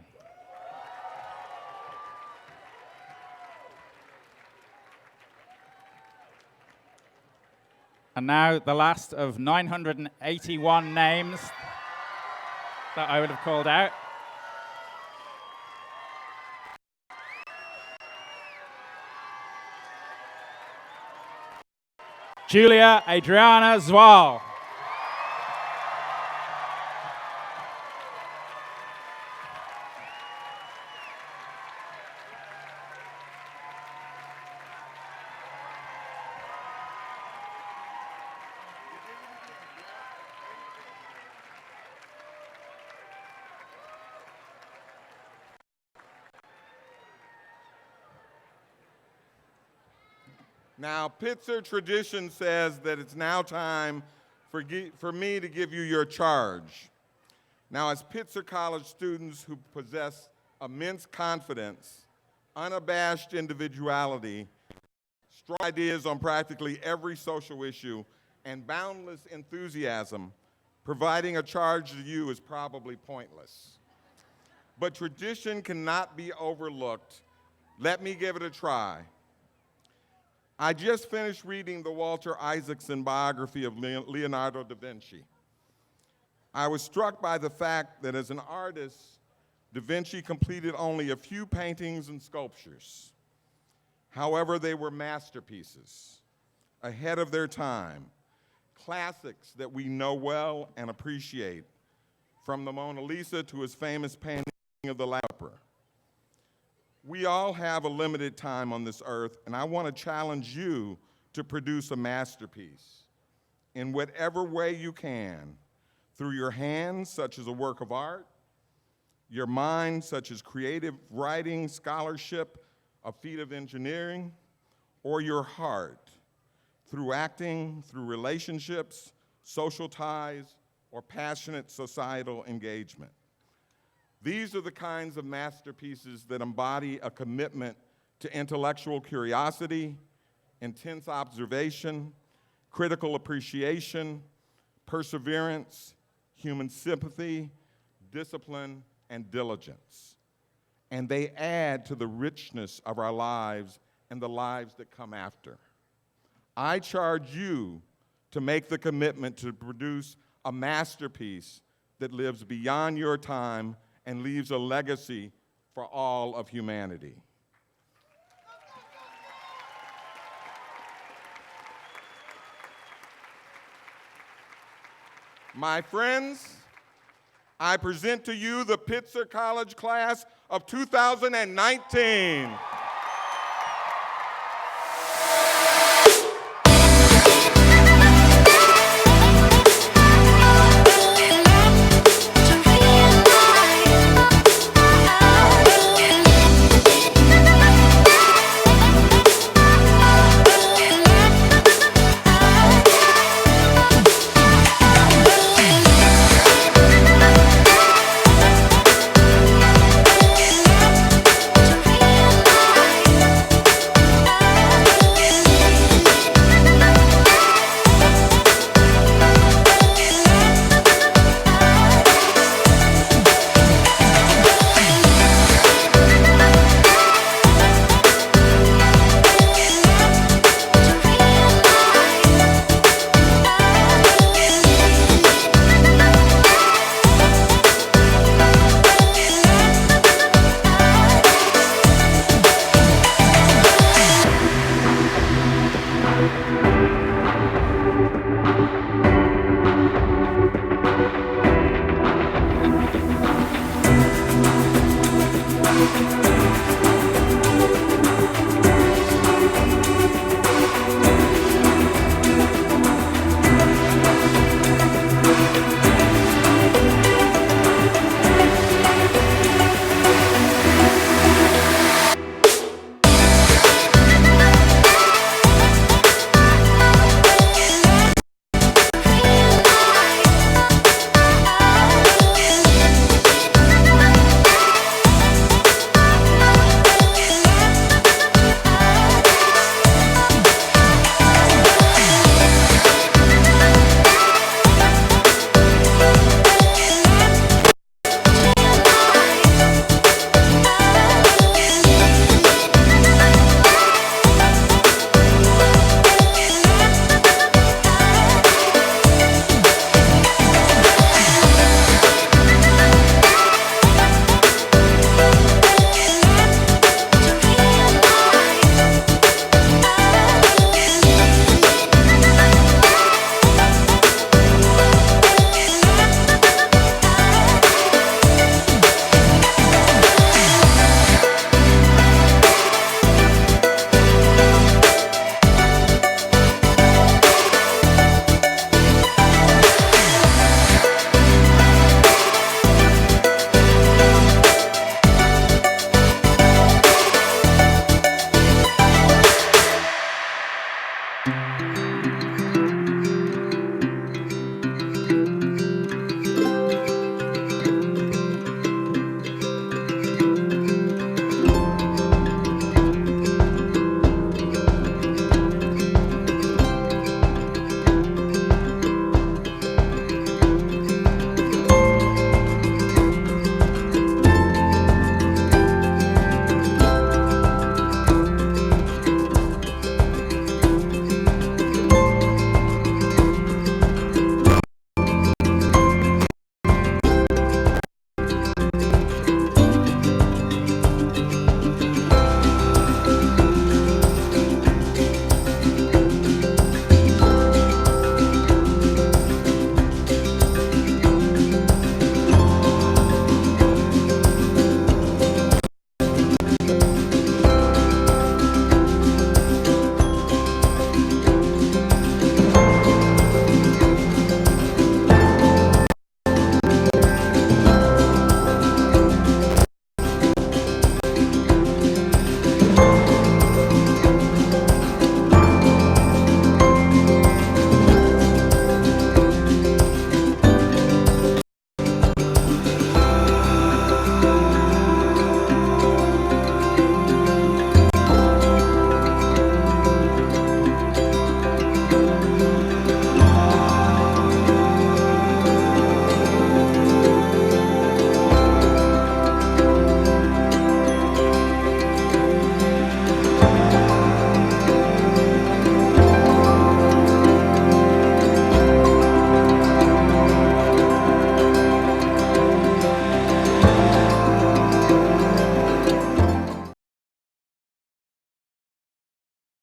Speaker 7: And now the last of 981 names that I would have called out. Julia Adriana Zwal.
Speaker 1: Now, Pitzer tradition says that it's now time for me to give you your charge. Now, as Pitzer College students who possess immense confidence, unabashed individuality, strong ideas on practically every social issue, and boundless enthusiasm, providing a charge to you is probably pointless. But tradition cannot be overlooked. Let me give it a try. I just finished reading the Walter Isaacson biography of Leonardo da Vinci. I was struck by the fact that as an artist, da Vinci completed only a few paintings and sculptures. However, they were masterpieces, ahead of their time, classics that we know well and appreciate, from the Mona Lisa to his famous painting of the Last Supper. We all have a limited time on this earth, and I want to challenge you to produce a masterpiece in whatever way you can, through your hands, such as a work of art, your mind, such as creative writing, scholarship, a feat of engineering, or your heart, through acting, through relationships, social ties, or passionate societal engagement. These are the kinds of masterpieces that embody a commitment to intellectual curiosity, intense observation, critical appreciation, perseverance, human sympathy, discipline, and diligence. And they add to the richness of our lives and the lives that come after. I charge you to make the commitment to produce a masterpiece that lives beyond your time and leaves a legacy for all of humanity. My friends, I present to you the Pitzer College class of 2019.